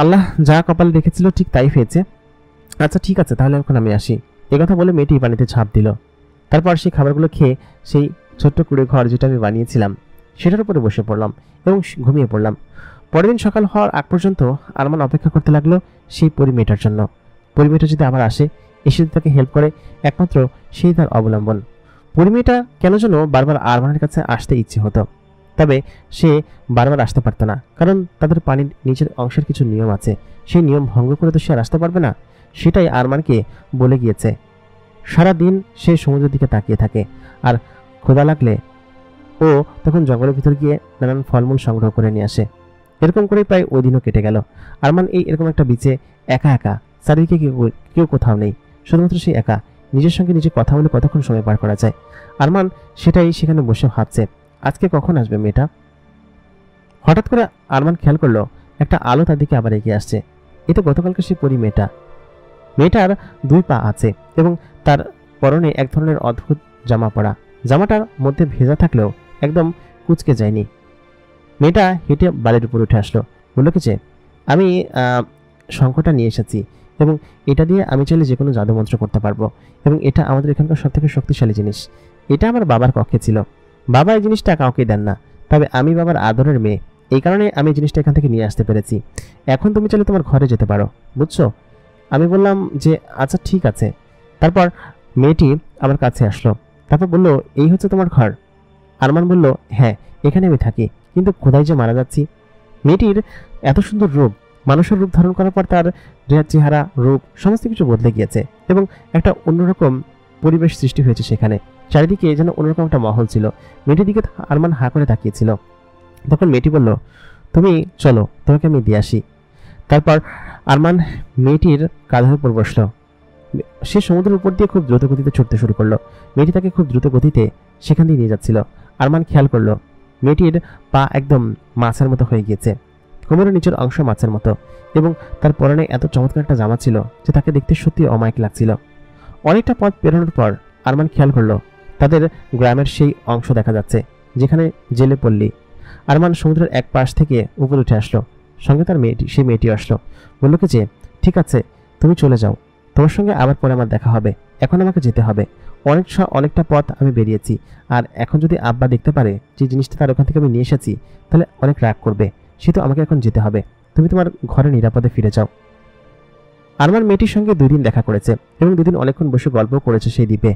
আল্লাহ যা কপালে রেখেছিল ঠিক তাই হয়েছে, আচ্ছা ঠিক আছে, তাহলে এখন আমি আসি। একথা বলে মেয়েটি পানিতে ঝাঁপ দিল। তারপর সেই খাবারগুলো খেয়ে সেই ছোট্ট কুড়ে ঘর যেটা আমি বানিয়েছিলাম সেটার উপরে বসে পড়লাম এবং ঘুমিয়ে পড়লাম। পরের দিন সকাল হওয়ার আগ পর্যন্ত আরমান অপেক্ষা করতে লাগলো সেই পরিমেয়েটার জন্য। পরিমেয়েটা যদি আবার আসে, এসে যদি তাকে হেল্প করে, একমাত্র সেই তার অবলম্বন। পরিমেয়েটা কেন যেন বারবার আরমানের কাছে আসতে ইচ্ছে হতো, তবে সে বারবার আসতে পারতো না, কারণ তাদের পানির নিচের অংশের কিছু নিয়ম আছে, সেই নিয়ম ভঙ্গ করে তো সে আর আসতে পারবে না। সেটাই আরমানকে বলে গিয়েছে। সারা দিন সে সমুদ্রের দিকে তাকিয়ে থাকে, আর ক্ষুধা লাগলে ও তখন জঙ্গলের ভিতর গিয়ে নানান ফলমূল সংগ্রহ করে নিয়ে আসে। এরকম করে প্রায় ওই দিনও কেটে গেল। আরমান এরকম একটা বিচে একা একা, চারিদিকে কেউ কোথাও নেই, শুধুমাত্র সে একা, নিজের সঙ্গে নিজে কথা বলে কতক্ষণ সময় পার করা যায়। আরমান সেটাই সেখানে বসে ভাবছে, আজকে কখন আসবে মেয়েটা। হঠাৎ করে আরমান খেয়াল করলো একটা আলো তার দিকে আবার এগিয়ে আসছে। এ তো গতকালকে সে পরি মেয়েটা। মেয়েটার 2 পা আছে এবং তার পরনে এক ধরনের অদ্ভুত জামা পরা, জামাটার মধ্যে ভেজা থাকলেও একদম কুচকে যায়নি। মেয়েটা হেঁটে বাড়ির উপর উঠে আসলো, বলল কি যে, আমি শঙ্খটা নিয়ে এসেছি এবং এটা দিয়ে আমি চাইলে যে কোনো জাদুমন্ত্র করতে পারবো, এবং এটা আমাদের এখানকার সবথেকে শক্তিশালী জিনিস। এটা আমার বাবার কক্ষে ছিল, বাবা এই জিনিসটা কাউকে দেন না, তবে আমি বাবার আদরের মেয়ে, এই কারণে আমি জিনিসটা এখান থেকে নিয়ে আসতে পেরেছি। এখন তুমি চাইলে তোমার ঘরে যেতে পারো, বুঝছো? আমি বললাম যে আচ্ছা ঠিক আছে। তারপর মেয়েটি আমার কাছে আসলো, তারপর বলল, এই হচ্ছে তোমার ঘর? আরমান বলল, হ্যাঁ, এখানে আমি থাকি, কিন্তু কোথায় যে মারা যাচ্ছি। মেয়েটির এত সুন্দর রূপ, মানুষের রূপ ধারণ করার পর তার চেহারা, রূপ সমস্ত কিছু বদলে গিয়েছে এবং একটা অন্যরকম পরিবেশ সৃষ্টি হয়েছে সেখানে। চারিদিকে যেন অন্যরকম একটা মহল ছিল। মেয়েটির দিকে আরমান হাঁ করে তাকিয়েছিল। তখন মেয়েটি বলল, তুমি চলো, তোমাকে আমি দিয়ে আসি। তারপর আরমান মেয়েটির কাঁধের উপর বসলো। সে সমুদ্রের উপর দিয়ে খুব দ্রুত গতিতে ছুটতে শুরু করলো। মেয়েটি তাকে খুব দ্রুত গতিতে সেখান দিয়ে নিয়ে যাচ্ছিল। আরমান খেয়াল করলো মেয়েটির পা একদম মাছের মতো হয়ে গিয়েছে, কোমরের নিচের অংশ মাছের মতো, এবং তার পরনে এত চমৎকার একটা জামা ছিল যে তাকে দেখতে সত্যি অমায়িক লাগছিল। অনেকটা পথ পেরোনোর পর আরমান খেয়াল করলো তাদের গ্রামের সেই অংশ দেখা যাচ্ছে যেখানে জেলে পল্লী। আরমান সমুদ্রের এক পাশ থেকে উপরে উঠে আসলো, সঙ্গে তার সেই মেয়েটিও আসলো। বলল কি যে, ঠিক আছে, তুমি চলে যাও, তোমার সঙ্গে আবার পরে আমার দেখা হবে, এখন আমাকে যেতে হবে। অনেকটা পথ আমি বেরিয়েছি, আর এখন যদি আব্বা দেখতে পারে যে জিনিসটা তার ওখান থেকে আমি নিয়ে এসেছি, তাহলে অনেক রাগ করবে। সে তো আমাকে এখন যেতে হবে, তুমি তোমার ঘরে নিরাপদে ফিরে যাও। আরমান মেয়েটির সঙ্গে 2 দিন দেখা করেছে এবং 2 দিন অনেকক্ষণ বসে গল্প করেছে সেই দ্বীপে।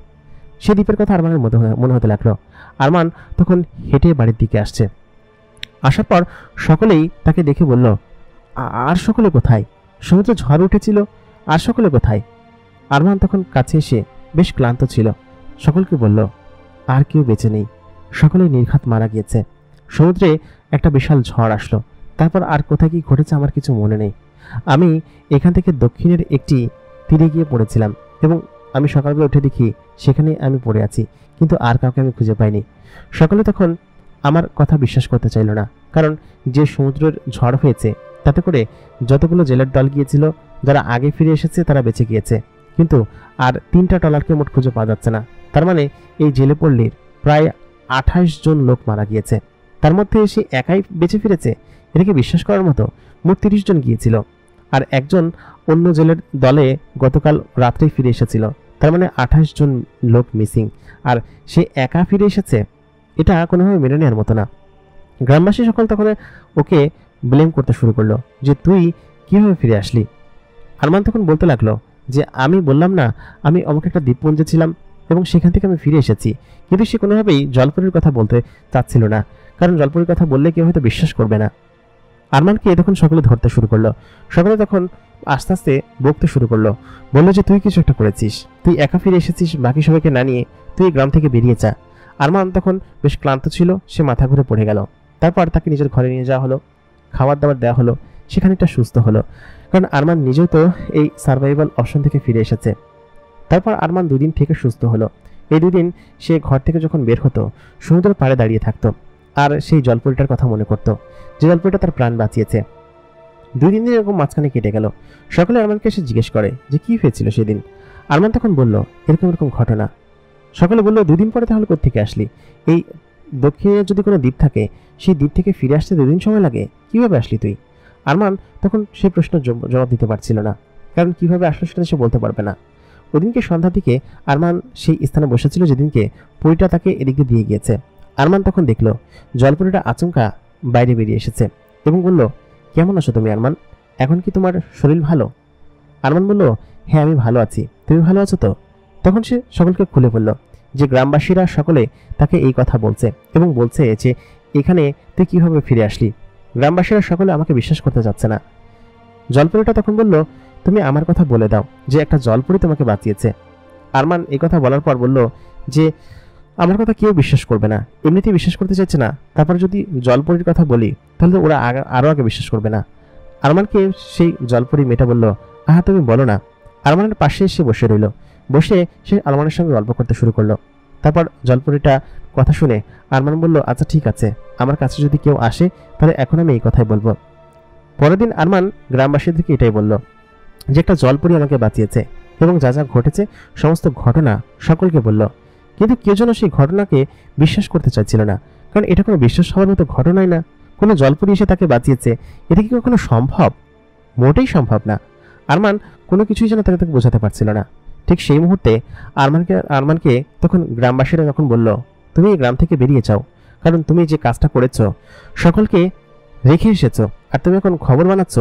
সেই দ্বীপের কথা আরমানের মনে হতে লাগলো। আরমান তখন হেঁটে বাড়ির দিকে আসছে। আসার পর সকলেই তাকে দেখে বলল, আর সকলে কোথায়? সমুদ্রে ঝড় উঠেছিল, আর সকলে কোথায়? আরমান তখন কাছে এসে বেশ ক্লান্ত ছিল। সকলকে বলল, আর কেউ বেঁচে নেই, সকলে নির্ঘাত মারা গিয়েছে। সমুদ্রে একটা বিশাল ঝড় আসলো, তারপর আর কোথায় কি ঘটেছে আমার কিছু মনে নেই। আমি এখান থেকে দক্ষিণের একটি তীরে গিয়ে পড়েছিলাম এবং আমি সকালবেলা উঠে দেখি সেখানে আমি পড়ে আছি, কিন্তু আর কাউকে আমি খুঁজে পাইনি। সকলে তখন আমার কথা বিশ্বাস করতে চাইল না, কারণ যে সমুদ্রের ঝড় হয়েছে তাতে করে যতগুলো জেলের দল গিয়েছিল, যারা আগে ফিরে এসেছে তারা বেঁচে গিয়েছে, কিন্তু আর 3টা ট্রলারকে মোট খুঁজে পাওয়া যাচ্ছে না। তার মানে এই জেলেপল্লীর প্রায় 28 জন লোক মারা গিয়েছে, তার মধ্যে সে একাই বেঁচে ফিরেছে। এটাকে বিশ্বাস করার মতো। মোট 30 জন গিয়েছিল, আর একজন অন্য জেলের দলে গতকাল রাত্রেই ফিরে এসেছিল। তার মানে 28 জন লোক মিসিং, আর সে একা ফিরে এসেছে। এটা কোনোভাবে মেনে নেওয়ার মতো না। গ্রামবাসী সকল তখন ওকে ব্লেম করতে শুরু করলো যে তুই কিভাবে ফিরে আসলি। আরমান তখন বলতে লাগলো যে আমি বললাম না আমি অমুক একটা দ্বীপপুঞ্জে ছিলাম এবং সেখান থেকে আমি ফিরে এসেছি। কিন্তু সে কোনোভাবেই জলপরীর কথা বলতে চাচ্ছিল না, কারণ জলপরীর কথা বললে কেউ হয়তো বিশ্বাস করবে না। আরমানকে তখন সকলে ধরতে শুরু করলো। সকলে তখন আস্তে আস্তে বকতে শুরু করলো, বললো যে তুই কিছু একটা করেছিস, তুই একা ফিরে এসেছিস, বাকি সবাইকে না নিয়ে তুই গ্রাম থেকে বেরিয়ে যা। আরমান তখন বেশ ক্লান্ত ছিল, সে মাথা ঘুরে পড়ে গেল। তারপর তাকে নিজের ঘরে নিয়ে যাওয়া হলো, খাবার দাবার দেওয়া হলো, সেখানে একটা সুস্থ হলো, কারণ আরমান নিজেও তো এই সার্ভাইভাল অপশন থেকে ফিরে এসেছে। তারপর আরমান 2 দিন থেকে সুস্থ হলো। এই 2 দিন সে ঘর থেকে যখন বের হতো সমুদ্রের পাড়ে দাঁড়িয়ে থাকতো আর সেই জলপরীটার কথা মনে করতো, যে জলপরীটা তার প্রাণ বাঁচিয়েছে। 2 দিন এরকম মাঝখানে কেটে গেল। সকলে আরমানকে এসে জিজ্ঞেস করে যে কি হয়েছিল সেদিন। আরমান তখন বলল এরকম এরকম ঘটনা। সকলে বলল 2 দিন পরে তাহলে কোত্থেকে আসলি? এই দক্ষিণে যদি কোনো দ্বীপ থাকে সেই দ্বীপ থেকে ফিরে আসতে 2 দিন সময় লাগে, কিভাবে আসলি তুই? আরমান তখন সেই প্রশ্নের জবাব দিতে পারছিল না, কারণ কিভাবে আসলো সেটা সে বলতে পারবে না। ওদিনকে সন্ধ্যার দিকে আরমান সেই স্থানে বসেছিল যেদিনকে পরীটা তাকে এদিকে দিয়ে গিয়েছে। আরমান তখন দেখল জলপরীটা আচমকা বাইরে বেরিয়ে এসেছে এবং বলল কেমন আছো তুমি আরমান? এখন কি তোমার শরীর ভালো? আরমান বলল হ্যাঁ আমি ভালো আছি, তুমি ভালো আছো তো? তখন সে সকলকে খুলে বলল যে গ্রামবাসীরা সকলে তাকে এই কথা বলছে এবং বলছে যে এখানে তুই কিভাবে ফিরে আসলি। গ্রামবাসীরা সকলে আমাকে বিশ্বাস করতে যাচ্ছে না। জলপরীটা তখন বলল তুমি আমার কথা বলে দাও যে একটা জলপরী তোমাকে বাঁচিয়েছে। আরমান এই কথা বলার পর বলল যে আমার কথা কেউ বিশ্বাস করবে না, এমনিতেই বিশ্বাস করতে চাইছে না, তারপর যদি জলপরীর কথা বলি তাহলে ওরা আরো আগে বিশ্বাস করবে না। আরমানকে সেই জলপরী মেয়েটা বলল আহা তুমি বলো না। আরমানের পাশে এসে বসে রইল, বসে সে আরমানের সঙ্গে গল্প করতে শুরু করলো। তারপর জলপরীটা কথা শুনে আরমান বলল আচ্ছা ঠিক আছে, আমার কাছে যদি কেউ আসে তাহলে এখন আমি এই কথাই বলবো। পরের দিন আরমান গ্রামবাসীদেরকে এটাই বলল যে একটা জলপরী আমাকে বাঁচিয়েছে এবং যা যা ঘটেছে সমস্ত ঘটনা সকলকে বলল। কিন্তু কেউ যেন সেই ঘটনাকে বিশ্বাস করতে চাইছিল না, কারণ এটা কোনো বিশ্বাস হওয়ার মতো ঘটনাই না। কোনো জলপরী এসে তাকে বাঁচিয়েছে, এটা কি কখনো সম্ভব? মোটেই সম্ভব না। আরমান কোনো কিছুই যেন তাকে বোঝাতে পারছিল না। ঠিক সেই মুহূর্তে আরমানকে তখন গ্রামবাসীরা যখন বলল তুমি এই গ্রাম থেকে বেরিয়ে যাও, কারণ তুমি যে কাজটা করেছো সকলকে রেখে এসেছো আর তুমি এখন খবর বানাচ্ছ।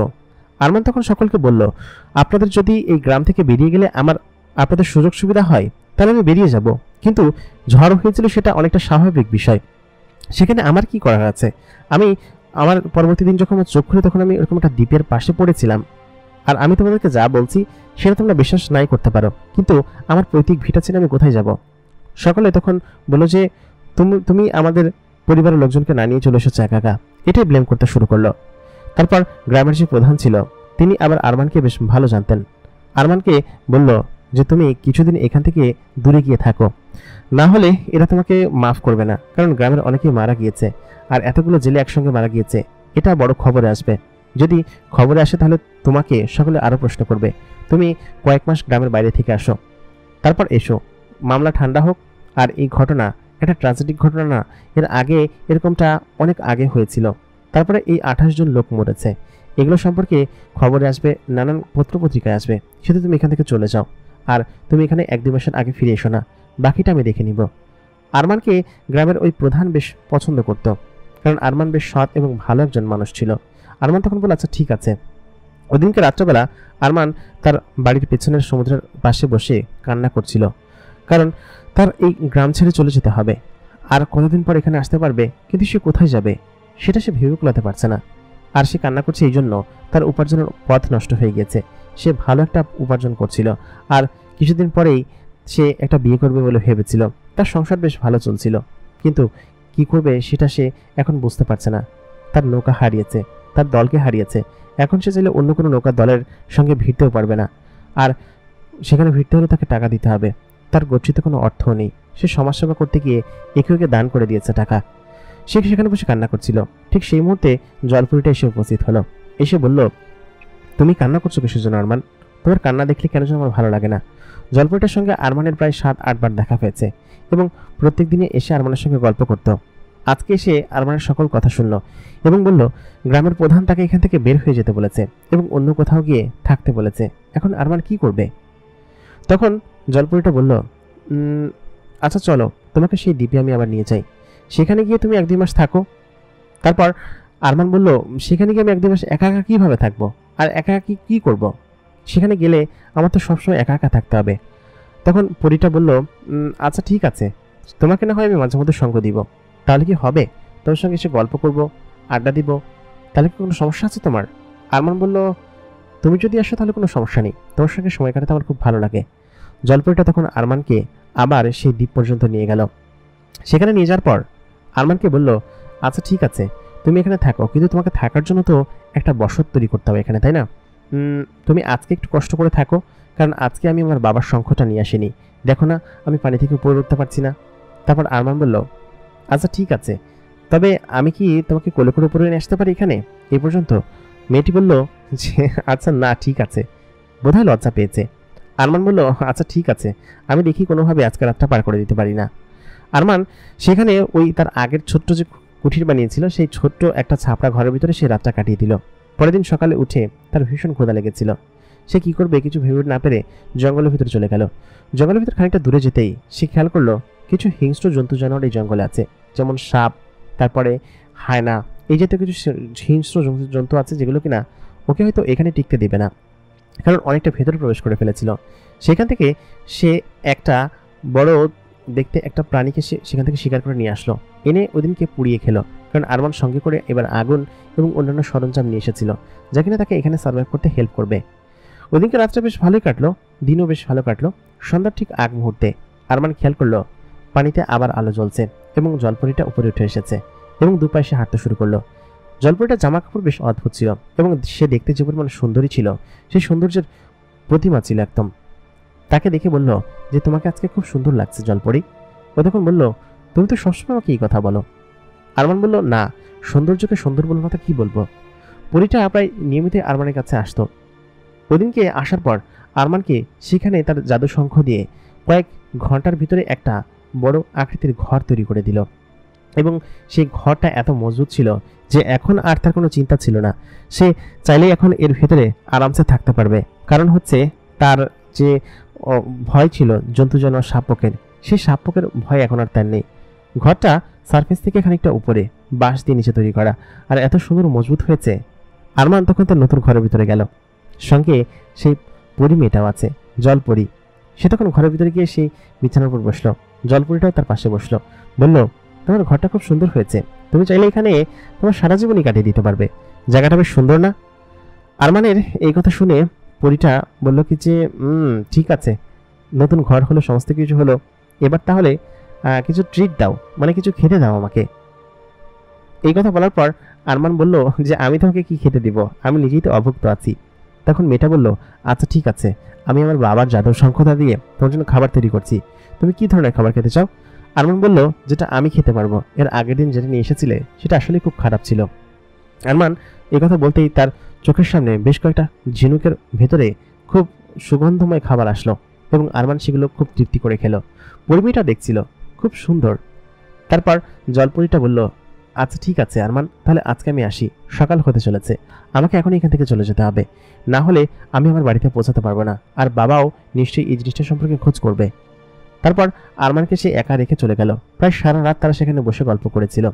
আরমান তখন সকলকে বলল আপনাদের যদি এই গ্রাম থেকে বেরিয়ে গেলে আপনাদের সুযোগ সুবিধা হয় তাহলে আমি বেরিয়ে যাব, কিন্তু ঝড় হয়েছিল সেটা অনেকটা স্বাভাবিক বিষয়, সেখানে আমার কি করার আছে? আমার পরবর্তী দিন যখন আমার চোখ খুলে তখন আমি এরকম একটা দ্বীপের পাশে পড়েছিলাম, আর আমি তোমাদেরকে যা বলছি সেটা তোমরা বিশ্বাস নাই করতে পারো, কিন্তু আমার পৈতৃক ভিটা ছেড়ে আমি কোথায় যাব? সকলে তখন বলল যে তুমি আমাদের পরিবারের লোকজনকে না নিয়ে চলে এসেছো একা একা, এটাই ব্লেম করতে শুরু করলো। তারপর গ্রামের যে প্রধান ছিল তিনি আবার আরমানকে বেশ ভালো জানতেন। আরমানকে বলল যে তুমি কিছুদিন এখান থেকে দূরে গিয়ে থাকো, না হলে এরা তোমাকে মাফ করবে না, কারণ গ্রামের অনেকেই মারা গিয়েছে আর এতগুলো জেলে একসঙ্গে মারা গিয়েছে, এটা বড় খবরে আসবে। যদি খবরে আসে তাহলে তোমাকে সকলে আরো প্রশ্ন করবে। তুমি কয়েক মাস গ্রামের বাইরে থেকে আসো, তারপর এসো, মামলা ঠান্ডা হোক। আর এই ঘটনা একটা ট্র্যাজেডিক ঘটনা না, এর আগে এরকমটা অনেক আগে হয়েছিল। তারপরে এই 28 জন লোক মরেছে, এগুলো সম্পর্কে খবরে আসবে, নানান পত্রপত্রিকায় আসবে। সেটা তুমি এখান থেকে চলে যাও, আর তুমি এখানে 1-2 মাসের আগে ফিরে এসো না, বাকিটা আমি দেখে নিব। আরমানকে গ্রামের ওই প্রধান বেশ পছন্দ করত, কারণ আরমান বেশ সৎ এবং ভালো একজন মানুষ ছিল। আরমান তখন বলে আচ্ছা ঠিক আছে। ওদিনকে রাত্রেবেলা আরমান তার বাড়ির পেছনের সমুদ্রের পাশে বসে কান্না করছিল, কারণ তার এই গ্রাম ছেড়ে চলে যেতে হবে, আর কতদিন পর এখানে আসতে পারবে, কিন্তু সে কোথায় যাবে সেটা সে ভেবে কুলাতে পারছে না। আর সে কান্না করছে এই জন্য তার উপার্জনের পথ নষ্ট হয়ে গেছে। সে ভালো একটা উপার্জন করছিল, আর কিছুদিন পরেই সে একটা বিয়ে করবে বলে ভেবেছিল, তার সংসার বেশ ভালো চলছিল, কিন্তু কি করবে সেটা সে এখন বুঝতে পারছে না। তার নৌকা হারিয়েছে, তার দলকে হারিয়েছে, এখন সে চাইলে অন্য কোনো নৌকা দলের সঙ্গে ভিড়তেও পারবে না, আর সেখানে ভিড়তে হলে তাকে টাকা দিতে হবে। তার গচ্ছিতে কোনো অর্থও নেই, সে সমাজসেবা করতে গিয়ে একে দান করে দিয়েছে টাকা। সে সেখানে বসে কান্না করছিল। ঠিক সেই মুহূর্তে জলপরীটা এসে উপস্থিত হলো, এসে বলল তুমি কান্না করছো কিসের জন্য আরমান? তোমার কান্না দেখলে কেন যেন আমার ভালো লাগে না। জলপরিটার সঙ্গে আরমানের প্রায় 7-8 বার দেখা হয়েছে এবং প্রত্যেক দিনে এসে আরমানের সঙ্গে গল্প করত। আজকে এসে আরমানের সকল কথা শুনল এবং বলল গ্রামের প্রধান তাকে এখান থেকে বের হয়ে যেতে বলেছে এবং অন্য কোথাও গিয়ে থাকতে বলেছে। এখন আরমান কি করবে? তখন জলপরিটা বলল, আচ্ছা চলো, তোমাকে সেই দ্বীপে আমি আবার নিয়ে যাই, সেখানে গিয়ে তুমি 1-2 মাস থাকো। তারপর আরমান বলল, সেখানে গিয়ে আমি 1-2 মাস একা একা কীভাবে থাকবো, আর একা একা কি করব? সেখানে গেলে আমার তো সবসময় একা একা থাকতে হবে। তখন পরীটা বলল, আচ্ছা ঠিক আছে, তোমাকে না হয় আমি মাঝে মধ্যে সঙ্গ দিব, তাহলে কি হবে? তোমার সঙ্গে এসে গল্প করব, আড্ডা দিব, তাহলে কি কোনো সমস্যা আছে তোমার? আরমান বলল, তুমি যদি আসো তাহলে কোনো সমস্যা নেই, তোমার সঙ্গে সময় কাটাতে আমার খুব ভালো লাগে। জলপরিটা তখন আরমানকে আবার সেই দ্বীপ পর্যন্ত নিয়ে গেল। সেখানে নিয়ে যাওয়ার পর আরমানকে বলল, আচ্ছা ঠিক আছে, তুমি এখানে থাকো, কিন্তু তোমাকে থাকার জন্য তো একটা বসত তৈরি করতে হবে এখানে, তাই না? তুমি আজকে একটু কষ্ট করে থাকো, কারণ আজকে আমি আমার বাবার শঙ্খটা নিয়ে আসিনি, দেখো না আমি পানি থেকে উপরে উঠতে পারছি না। তারপর আরমান বলল, আচ্ছা ঠিক আছে, তবে আমি কি তোমাকে কোলে করে উপরে নিয়ে আসতে পারি এখানে এই পর্যন্ত? মেয়েটি বলল যে আচ্ছা না ঠিক আছে, বোধহয় লজ্জা পেয়েছে। আরমান বলল, আচ্ছা ঠিক আছে, আমি দেখি কোনোভাবে আজকে রাতটা পার করে দিতে পারি না। আরমান সেখানে ওই তার আগের ছোট্ট যে কুঠির বানিয়েছিল সেই ছোট্ট একটা ছাপড়া ঘরের ভিতরে সে রাতটা কাটিয়ে দিল। পরের দিন সকালে উঠে তার ভীষণ ক্ষুধা লেগেছিল। সে কি করবে কিছু ভেবে না পেরে জঙ্গলের ভিতরে চলে গেল। জঙ্গলের ভিতরে খানিকটা দূরে যেতেই সে খেয়াল করলো কিছু হিংস্র জন্তু জানোয়ার এই জঙ্গলে আছে, যেমন সাপ, তারপরে হায়না, এই জাতীয় কিছু হিংস্র জন্তু আছে যেগুলো কিনা ওকে হয়তো এখানে টিকতে দেবে না, কারণ অনেকটা ভেতরে প্রবেশ করে ফেলেছিল। সেখান থেকে সে একটা বড় দেখতে একটা প্রাণীকে সেখান থেকে শিকার করে নিয়ে আসলো, এনে ওদিনকে পুড়িয়ে খেলো, কারণ আরমান সঙ্গে করে এবার আগুন এবং অন্যান্য সরঞ্জাম নিয়ে এসেছিল যা কিনা তাকে এখানে সার্ভাইভ করতে হেল্প করবে। ওদিনকে রাতটা বেশ ভালোই কাটলো, দিনও বেশ ভালো কাটলো। সন্ধ্যার ঠিক আগ মুহূর্তে আরমান খেয়াল করলো পানিতে আবার আলো জ্বলছে এবং জলপরিটা উপরে উঠে এসেছে এবং দুপায়ে সে হাঁটতে শুরু করলো। জলপরিটার জামা কাপড় বেশ অদ্ভুত ছিল এবং সে দেখতে যে পরিমাণ সুন্দরী ছিল সেই সৌন্দর্যের প্রতিমা ছিল একদম। তাকে দেখে বলল যে তোমাকে আজকে খুব সুন্দর লাগছে জলপরি। ও তখন বলল, তুমি তো সবসময় আমাকে এই কথা বলো। আরমান বলল, না, সৌন্দর্যকে সুন্দর বলবো না তো কি বলবো। পরিটা প্রায় নিয়মিত আরমানের কাছে আসতো। ওদিনকে আসার পর আরমানকে সেখানে তার জাদু শঙ্খ দিয়ে কয়েক ঘন্টার ভিতরে একটা বড় আকৃতির ঘর তৈরি করে দিল এবং সেই ঘরটা এত মজবুত ছিল যে এখন আর তার কোনো চিন্তা ছিল না। সে চাইলেই এখন এর ভেতরে আরামসে থাকতে পারবে, কারণ হচ্ছে তার যে ভয় ছিল জন্তু জানোয়ার সাপপোকের, সেই সাপপোকের ভয় এখন আর তার নেই। ঘরটা সারফেস থেকে খানিকটা উপরে বাঁশ দিয়ে নিচে তৈরি করা, আর এত সুন্দর মজবুত হয়েছে। আরমান তখন তার নতুন ঘরের ভিতরে গেল, সঙ্গে সেই পরি মেয়েটাও আছে, জলপরি। সে তখন ঘরের ভিতরে গিয়ে সেই বিছানার উপর বসলো, জলপরিটাও তার পাশে বসলো। বলল, তোমার ঘরটা খুব সুন্দর হয়েছে, তুমি চাইলে এখানে তোমার সারা জীবনই কাটিয়ে দিতে পারবে, জায়গাটা বেশ সুন্দর না? আরমানের এই কথা শুনে পরিটা বলল কি যে ঠিক আছে, নতুন ঘর হলো, সমস্ত কিছু হলো, এবার তাহলে কিছু ট্রিট দাও, মানে কিছু খেতে দাও আমাকে। এই কথা বলার পর আরমান বলল যে আমি তোমাকে কি খেতে দিব, আমি নিজেই তো অভুক্ত আছি। তখন মেয়েটা বলল, আচ্ছা ঠিক আছে, আমি আমার বাবার জাদুর শঙ্খটা দিয়ে তোমার জন্য খাবার তৈরি করছি, তুমি কি ধরনের খাবার খেতে চাও? আরমান বলল, যেটা আমি খেতে পারবো, এর আগের দিন যেটা নিয়ে এসেছিলে সেটা আসলে খুব খারাপ ছিল। আরমান এই কথা বলতেই তার চোখের সামনে বেশ কয়েকটা ঝিনুকের ভেতরে খুব সুগন্ধময় খাবার আসলো এবং আরমান সেগুলো খুব তৃপ্তি করে খেলো। পরিমেটা দেখছিল খুব সুন্দর। তারপর জলপরিটা বলল, আচ্ছা ঠিক আছে আরমান, তাহলে আজকে আমি আসি, সকাল হতে চলেছে, আমাকে এখন এখান থেকে চলে যেতে হবে, না হলে আমি আমার বাড়িতে পৌঁছাতে পারবো না, আর বাবাও নিশ্চয়ই এই জিনিসটা সম্পর্কে খোঁজ করবে। তারপর আরমানকে সে একা রেখে চলে গেল। প্রায় সারা রাত তারা সেখানে বসে গল্প করেছিল।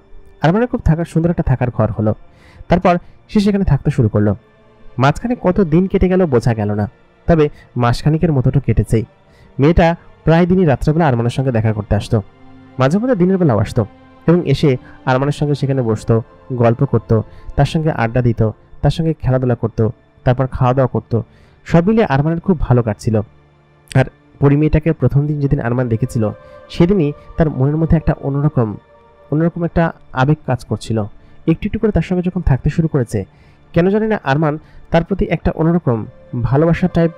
আরমানের খুব সুন্দর একটা থাকার ঘর হলো। তারপর সে সেখানে থাকতে শুরু করলো। মাঝখানে কত দিন কেটে গেল বোঝা গেল না, তবে মাসখানিকের মতোটা কেটেছেই। মেয়েটা প্রায় দিনই রাত্রেবেলা আরমানের সঙ্গে দেখা করতে আসতো, মাঝে মধ্যে দিনের বেলাও আসতো এবং এসে আরমানের সঙ্গে সেখানে বসতো, গল্প করত, তার সঙ্গে আড্ডা দিত, তার সঙ্গে খেলাধুলা করত, তারপর খাওয়া দাওয়া করতো। সব মিলিয়ে আরমানের খুব ভালো কাটছিল। আর পরিমেয়েটাকে প্রথম দিন যেদিন আরমান দেখেছিল সেদিনই তার মনের মধ্যে একটা অন্যরকম একটা আবেগ কাজ করছিল। একটু একটু করে তার সঙ্গে যখন থাকতে শুরু করেছে, কেন জানি না আরমান তার প্রতি একটা অন্যরকম ভালোবাসা টাইপ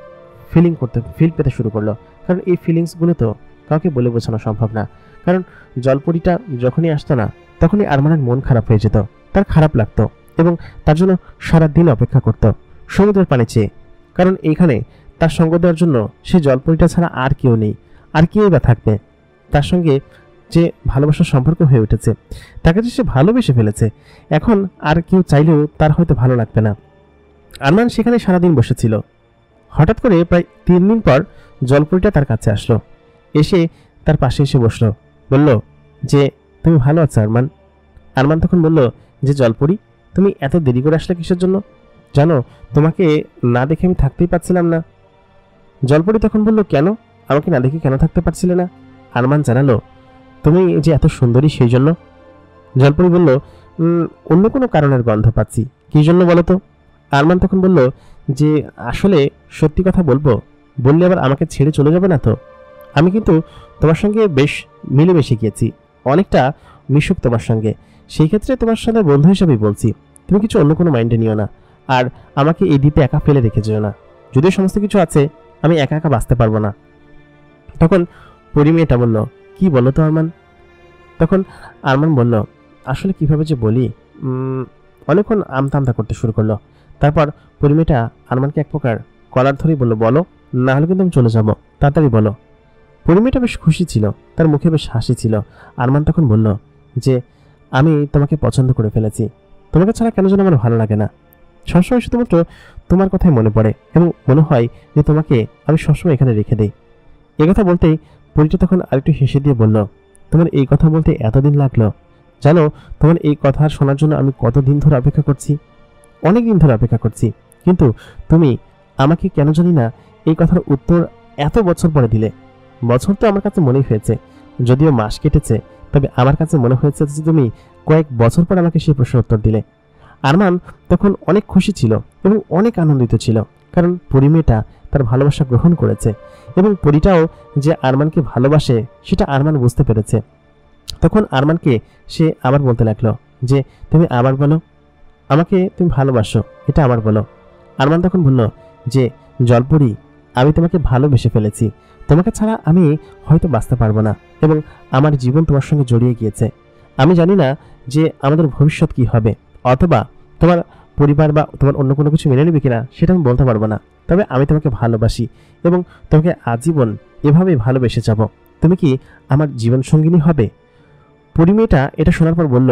ফিল পেতে শুরু করলো। কারণ এই ফিলিংসগুলো তো কাউকে বলে বোঝানো সম্ভব না। কারণ জলপরিটা যখনই আসতো না তখনই আরমানের মন খারাপ হয়ে যেত, তার খারাপ লাগতো এবং তার জন্য সারা দিন অপেক্ষা করত সমুদ্রের পানি চেয়ে। কারণ এইখানে তার সঙ্গ দেওয়ার জন্য সেই জলপরীটা ছাড়া আর কেউ নেই, আর কেউই বা থাকবে। তার সঙ্গে যে ভালোবাসার সম্পর্ক হয়ে উঠেছে, তাকে যে সে ভালোবেসে ফেলেছে, এখন আর কেউ চাইলেও তার হয়তো ভালো লাগবে না। আরমান সেখানে সারাদিন বসেছিল। হঠাৎ করে প্রায় 3 দিন পর জলপরীটা তার কাছে আসলো, এসে তার পাশে এসে বসলো, বলল যে তুমি ভালো আছো আরমান? আরমান তখন বলল যে জলপরী, তুমি এত দেরি করে আসলে কিসের জন্য? জানো, তোমাকে না দেখে আমি থাকতেই পারছিলাম না। জলপরী তখন বলল, কেন? আমাকে না দেখে কেন থাকতে পারছিলে না? আরমান জানালো, তুমি যে এত সুন্দরী সেই জন্য। জলপরী বলল, অন্য কোনো কারণের গন্ধ পাচ্ছি। কি জন্য বলো তো? আরমান তখন বলল যে আসলে সত্যি কথা বলবো, বললে আবার আমাকে ছেড়ে চলে যাবে না তো? আমি কিন্তু তোমার সঙ্গে বেশ মিলেমিশে গিয়েছি, অনেকটা মিশুক তোমার সঙ্গে। সেই ক্ষেত্রে তোমার সাথে বন্ধু হিসাবেই বলছি, তুমি কিছু অন্য কোনো মাইন্ডে নিও না, আর আমাকে এই দ্বীপে একা ফেলে রেখে যেও না। যদিও সমস্ত কিছু আছে, আমি একা একা বাঁচতে পারবো না। তখন পরিমেয়েটা বলল, কি বলো তো আরমান? তখন আরমান বলল, আসলে কিভাবে যে বলি, অনেকক্ষণ আমতা আমতা করতে শুরু করলো। তারপর পরিমেয়েটা আরমানকে এক প্রকার কলার ধরেই বলল, বলো, না হলে কিন্তু আমি চলে যাবো, তাড়াতাড়ি বলো। পরিমেয়েটা বেশ খুশি ছিল, তার মুখে বেশ হাসি ছিল। আরমান তখন বলল যে আমি তোমাকে পছন্দ করে ফেলেছি, তোমাকে ছাড়া কেন যেন আমার ভালো লাগে না। সবসময় শুধুমাত্র তোমার কথাই মনে পড়ে এবং মনে হয় যে তোমাকে আমি সবসময় এখানে রেখে দিই। এই কথা বলতেই পরিটা তখন আরেকটু হেসে দিয়ে বলল, তোমার এই কথা বলতে এতদিন লাগলো? জানো, তোমার এই কথা শোনার জন্য আমি কতদিন ধরে অপেক্ষা করছি, অনেক দিন ধরে অপেক্ষা করছি, কিন্তু তুমি আমাকে কেন জানি না এই কথার উত্তর এত বছর পরে দিলে। বছর তো আমার কাছে মনেই হয়েছে, যদিও মাস কেটেছে, তবে আমার কাছে মনে হয়েছে যে তুমি কয়েক বছর পর আমাকে সেই প্রশ্নের উত্তর দিলে। আরমান তখন অনেক খুশি ছিল এবং অনেক আনন্দিত ছিল, কারণ পরিমেয়েটা তার ভালোবাসা গ্রহণ করেছে এবং পরিটাও যে আরমানকে ভালোবাসে সেটা আরমান বুঝতে পেরেছে। তখন আরমানকে সে আবার বলতে লাগলো যে তুমি আবার বলো, আমাকে তুমি ভালোবাসো, এটা আবার বলো। আরমান তখন বলল যে জলপরী, আমি তোমাকে ভালোবেসে ফেলেছি, তোমাকে ছাড়া আমি হয়তো বাঁচতে পারবো না এবং আমার জীবন তোমার সঙ্গে জড়িয়ে গিয়েছে। আমি জানি না যে আমাদের ভবিষ্যৎ কি হবে, অথবা তোমার পরিবার বা তোমার অন্য কোনো কিছু মেনে নেবে কিনা সেটা আমি বলতে পারবো না, তবে আমি তোমাকে ভালোবাসি এবং তোমাকে আজীবন এভাবেই ভালোবেসে যাব। তুমি কি আমার জীবন সঙ্গিনী হবে? পরিমেয়েটা এটা শোনার পর বলল,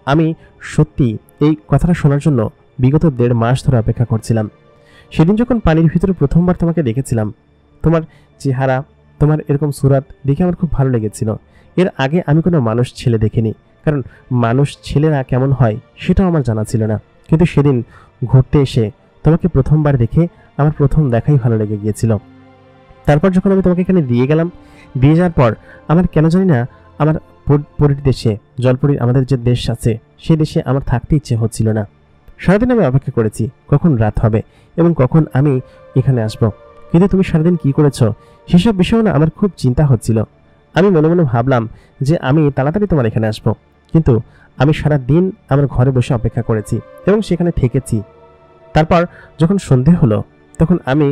আমি সত্যি এই কথাটা শোনার জন্য বিগত 1.5 মাস ধরে অপেক্ষা করছিলাম। সেদিন যখন পানির ভিতরে প্রথমবার তোমাকে দেখেছিলাম, তোমার চেহারা, তোমার এরকম সুরাত দেখে আমার খুব ভালো লেগেছিল। এর আগে আমি কোনো মানুষ ছেলে দেখিনি, কারণ মানুষ ছেলেরা কেমন হয় সেটাও আমার জানা ছিল না। কিন্তু সেদিন ঘুরতে এসে তোমাকে প্রথমবার দেখে আমার প্রথম দেখাই ভালো লেগে গিয়েছিল। তারপর যখন আমি তোমাকে এখানে দিয়ে গেলাম, দিয়ে যাওয়ার পর আমার কেন জানি না আমার পরীর দেশে, জলপরীর আমাদের যে দেশ আছে, সেই দেশে আমার থাকতে ইচ্ছে হচ্ছিল না। সারাদিন আমি অপেক্ষা করেছি কখন রাত হবে এবং কখন আমি এখানে আসব, কিন্তু তুমি সারাদিন কি করেছ সেসব বিষয় না আমার খুব চিন্তা হচ্ছিল। আমি মনে মনে ভাবলাম যে আমি তাড়াতাড়ি তোমার এখানে আসব, কিন্তু আমি সারা দিন আমার ঘরে বসে অপেক্ষা করেছি এবং সেখানে থেকেছি। তারপর যখন সন্ধে হলো, তখন আমি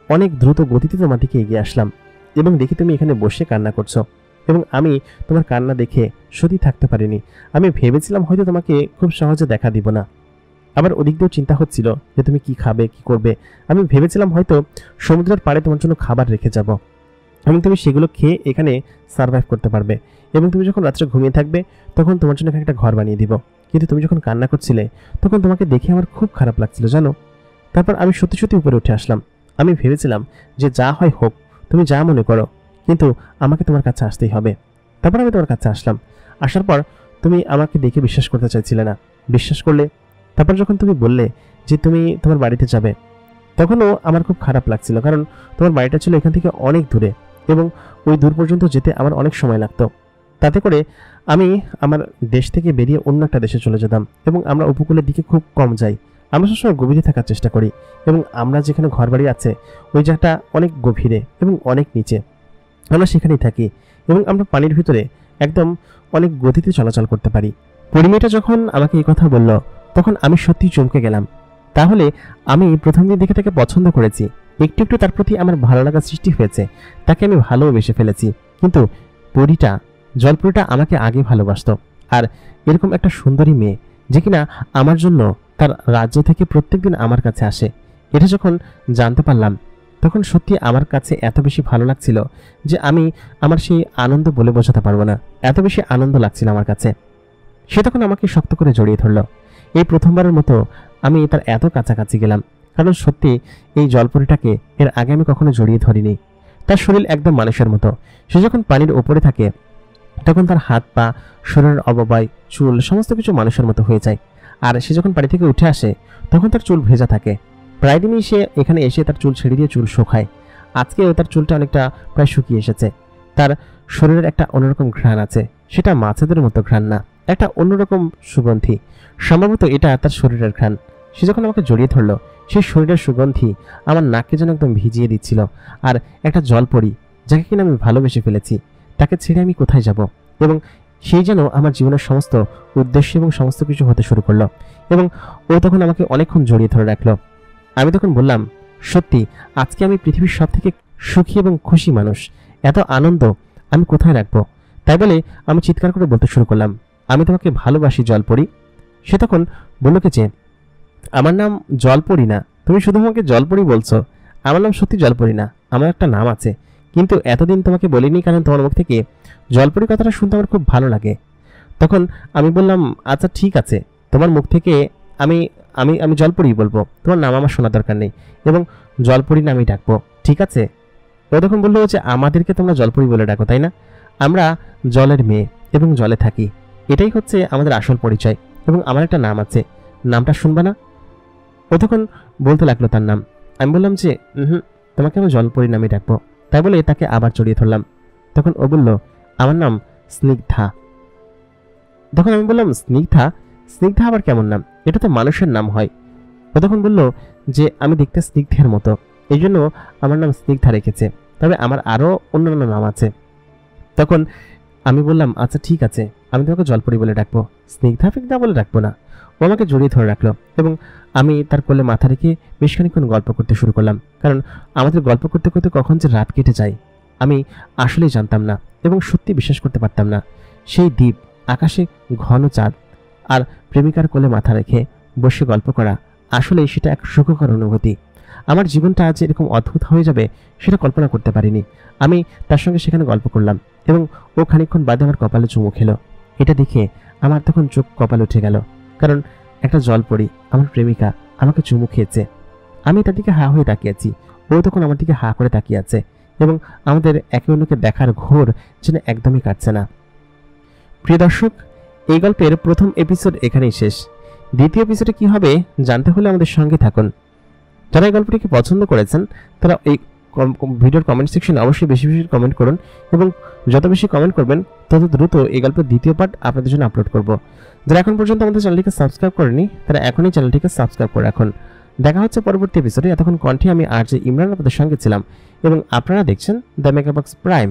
অনেক দ্রুত গতিতে তোমার দিকে এগিয়ে আসলাম এবং দেখি তুমি এখানে বসে কান্না করছো, এবং আমি তোমার কান্না দেখে সত্যি থাকতে পারিনি। আমি ভেবেছিলাম হয়তো তোমাকে খুব সহজে দেখা দিব না। আবার ওদিক দিয়েও চিন্তা হচ্ছিল যে তুমি কি খাবে, কি করবে। আমি ভেবেছিলাম হয়তো সমুদ্রের পাড়ে তোমার জন্য খাবার রেখে যাব এবং তুমি সেগুলো খেয়ে এখানে সার্ভাইভ করতে পারবে, এবং তুমি যখন রাত্রে ঘুমিয়ে থাকবে তখন তোমার জন্য একটা ঘর বানিয়ে দিব। কিন্তু তুমি যখন কান্না করছিলে তখন তোমাকে দেখে আমার খুব খারাপ লাগছিল, জানো। তারপর আমি সত্যি সত্যি উপরে উঠে আসলাম। আমি ভেবেছিলাম যে যা হয় হোক, তুমি যা মনে করো, কিন্তু আমাকে তোমার কাছে আসতেই হবে। তারপর আমি তোমার কাছে আসলাম। আসার পর তুমি আমাকে দেখে বিশ্বাস করতে চাইছিলে না, বিশ্বাস করলে। তারপর যখন তুমি বললে যে তুমি তোমার বাড়িতে যাবে, তখনও আমার খুব খারাপ লাগছিল, কারণ তোমার বাড়িটা ছিল এখান থেকে অনেক দূরে এবং ওই দূর পর্যন্ত যেতে আমার অনেক সময় লাগতো। তাতে করে আমি আমার দেশ থেকে বেরিয়ে অন্য একটা দেশে চলে যেতাম এবং আমরা উপকূলের দিকে খুব কম যাই। আমরা সবসময় গভীরে থাকার চেষ্টা করি এবং আমরা যেখানে ঘর বাড়ি আছে ওই জায়গাটা অনেক গভীরে এবং অনেক নিচে, আমরা সেখানেই থাকি এবং আমরা পানির ভিতরে একদম অনেক গতিতে চলাচল করতে পারি। পরিমেয়েটা যখন আমাকে এই কথা বলল তখন আমি সত্যিই চমকে গেলাম। তাহলে আমি প্রথম দিন দেখে তাকে পছন্দ করেছি, একটু একটু তার প্রতি আমার ভালো লাগা সৃষ্টি হয়েছে, তাকে আমি ভালোবেসে ফেলেছি। কিন্তু পরিটা, জলপরীটা আমাকে আগে ভালোবাসতো, আর এরকম একটা সুন্দরী মেয়ে যে কিনা আমার জন্য তার রাজ্য থেকে প্রত্যেকদিন আমার কাছে আসে, এটা যখন জানতে পারলাম তখন সত্যি আমার কাছে এত বেশি ভালো লাগছিল যে আমি আমার সেই আনন্দ বলে বোঝাতে পারবো না। এত বেশি আনন্দ লাগছিল আমার কাছে। সে তখন আমাকে শক্ত করে জড়িয়ে ধরল। এই প্রথমবারের মতো আমি তার এত কাছাকাছি গেলাম, কারণ সত্যি এই জলপরীটাকে এর আগে আমি কখনো জড়িয়ে ধরিনি। তার শরীর একদম মানুষের মতো। সে যখন পানির ওপরে থাকে তখন তার হাত পা, শরীরের অবয়ব, চুল সমস্ত কিছু মানুষের মতো হয়ে যায়। আর সে যখন পানি থেকে উঠে আসে তখন তার চুল ভেজা থাকে। প্রায় দিনই সে এখানে এসে তার চুল ছেড়ে দিয়ে চুল শুকায়। আজকেও তার চুলটা অনেকটা প্রায় শুকিয়ে এসেছে। তার শরীরের একটা অন্যরকম ঘ্রাণ আছে, সেটা মাছেদের মতো ঘ্রাণ না, একটা অন্যরকম সুগন্ধি। সম্ভবত এটা তার শরীরের ঘ্রাণ। সে যখন আমাকে জড়িয়ে ধরলো, সেই শরীরের সুগন্ধি আমার নাককে যেন একদম ভিজিয়ে দিচ্ছিল। আর একটা জলপরি, যাকে কিনা আমি ভালোবেসে ফেলেছি, তাকে ছেড়ে আমি কোথায় যাব? এবং সেই যেন আমার জীবনের সমস্ত উদ্দেশ্য এবং সমস্ত কিছু হতে শুরু করলো। এবং ও তখন আমাকে অনেকক্ষণ জড়িয়ে ধরে রাখলো। আমি তখন বললাম, সত্যি আজকে আমি পৃথিবীর সব থেকে সুখী এবং খুশি মানুষ। এত আনন্দ আমি কোথায় রাখবো? তাই বলে আমি চিৎকার করে বলতে শুরু করলাম, আমি তোমাকে ভালোবাসি জলপরি। সে তখন বলল কি যে, আমার নাম জলপরি না, তুমি শুধু আমাকে জলপরি বলছো। আমার নাম সত্যি জলপরি না, আমার একটা নাম আছে, কিন্তু এতদিন তোমাকে বলিনি কারণ তোমার মুখ থেকে জলপরি কথাটা শুনতে আমার খুব ভালো লাগে। তখন আমি বললাম, আচ্ছা ঠিক আছে, তোমার মুখ থেকে আমি আমি আমি জলপরি বলবো, তোমার নাম আমার শোনা দরকার নেই, এবং জলপরি নামেই ডাকবো, ঠিক আছে? ও তখন বললো যে, আমাদেরকে তোমরা জলপরি বলে ডাকো তাই না? আমরা জলের মেয়ে এবং জলে থাকি, এটাই হচ্ছে আমাদের আসল পরিচয়, এবং আমার একটা নাম আছে, নামটা শুনবা না? ও তখন বলতে লাগলো তার নাম। আমি বললাম যে, তোমাকে আমি জলপরি নামে ডাকবো। তাই বলে তাকে আবার জড়িয়ে ধরলাম। তখন ও বলল, আমার নাম স্নিগ্ধা। তখন আমি বললাম, স্নিগ্ধা? স্নিগ্ধা আবার কেমন নাম? এটা তো মানুষের নাম হয়। ও তখন বলল যে, আমি দেখতে স্নিগ্ধের মতো, এই জন্য আমার নাম স্নিগ্ধা রেখেছে, তবে আমার আরও অন্যান্য নাম আছে। তখন আমি বললাম, আচ্ছা ঠিক আছে, আমি তোমাকে জলপরি বলে ডাকবো, স্নিগ্ধা ফিগ্ধা বলে ডাকবো না। ও আমাকে জড়িয়ে ধরে রাখলো এবং আমি তার কোলে মাথা রেখে বেশ খানিকক্ষণ গল্প করতে শুরু করলাম। কারণ আমাদের গল্প করতে করতে কখন যে রাত কেটে যায় আমি আসলেই জানতাম না, এবং সত্যি বিশ্বাস করতে পারতাম না। সেই দ্বীপ, আকাশে ঘন চাঁদ, আর প্রেমিকার কোলে মাথা রেখে বসে গল্প করা, আসলেই সেটা এক সুখকর অনুভূতি। আমার জীবনটা আজ এরকম অদ্ভুত হয়ে যাবে সেটা কল্পনা করতে পারিনি। আমি তার সঙ্গে সেখানে গল্প করলাম এবং ও খানিকক্ষণ বাদে আমার কপালে চুমু খেলো। এটা দেখে আমার তখন চোখ কপাল উঠে গেল, কারণ একটা জলপরি, আমার প্রেমিকা, আমাকে চুমু খেয়েছে। আমি তার দিকে হা হয়ে তাকিয়েছি, ও তখন আমার দিকে হা করে তাকিয়ে আছে, এবং আমাদের একে অন্যকে দেখার ঘোর যেন একদমই কাটছে না। প্রিয় দর্শক, এই গল্পের প্রথম এপিসোড এখানেই শেষ। দ্বিতীয় এপিসোডে কি হবে জানতে হলে আমাদের সঙ্গে থাকুন। যারা এই গল্পটিকে পছন্দ করেছেন তারা এই ভিডিওর কমেন্ট সেকশনে অবশ্যই বেশি বেশি কমেন্ট করুন, এবং যত বেশি কমেন্ট করবেন তত দ্রুত এই গল্পের দ্বিতীয় পার্ট আপনাদের জন্য আপলোড করব। যারা এখন পর্যন্ত আমাদের চ্যানেলটিকে সাবস্ক্রাইব করেনি তারা এখনই চ্যানেলটিকে সাবস্ক্রাইব করে রাখুন। দেখা হচ্ছে পরবর্তী এপিসোডে। এতক্ষণ কণ্ঠে আমি RJ ইমরান আপনাদের সঙ্গে ছিলাম, এবং আপনারা দেখছেন দ্য মেকাবক্স প্রাইম।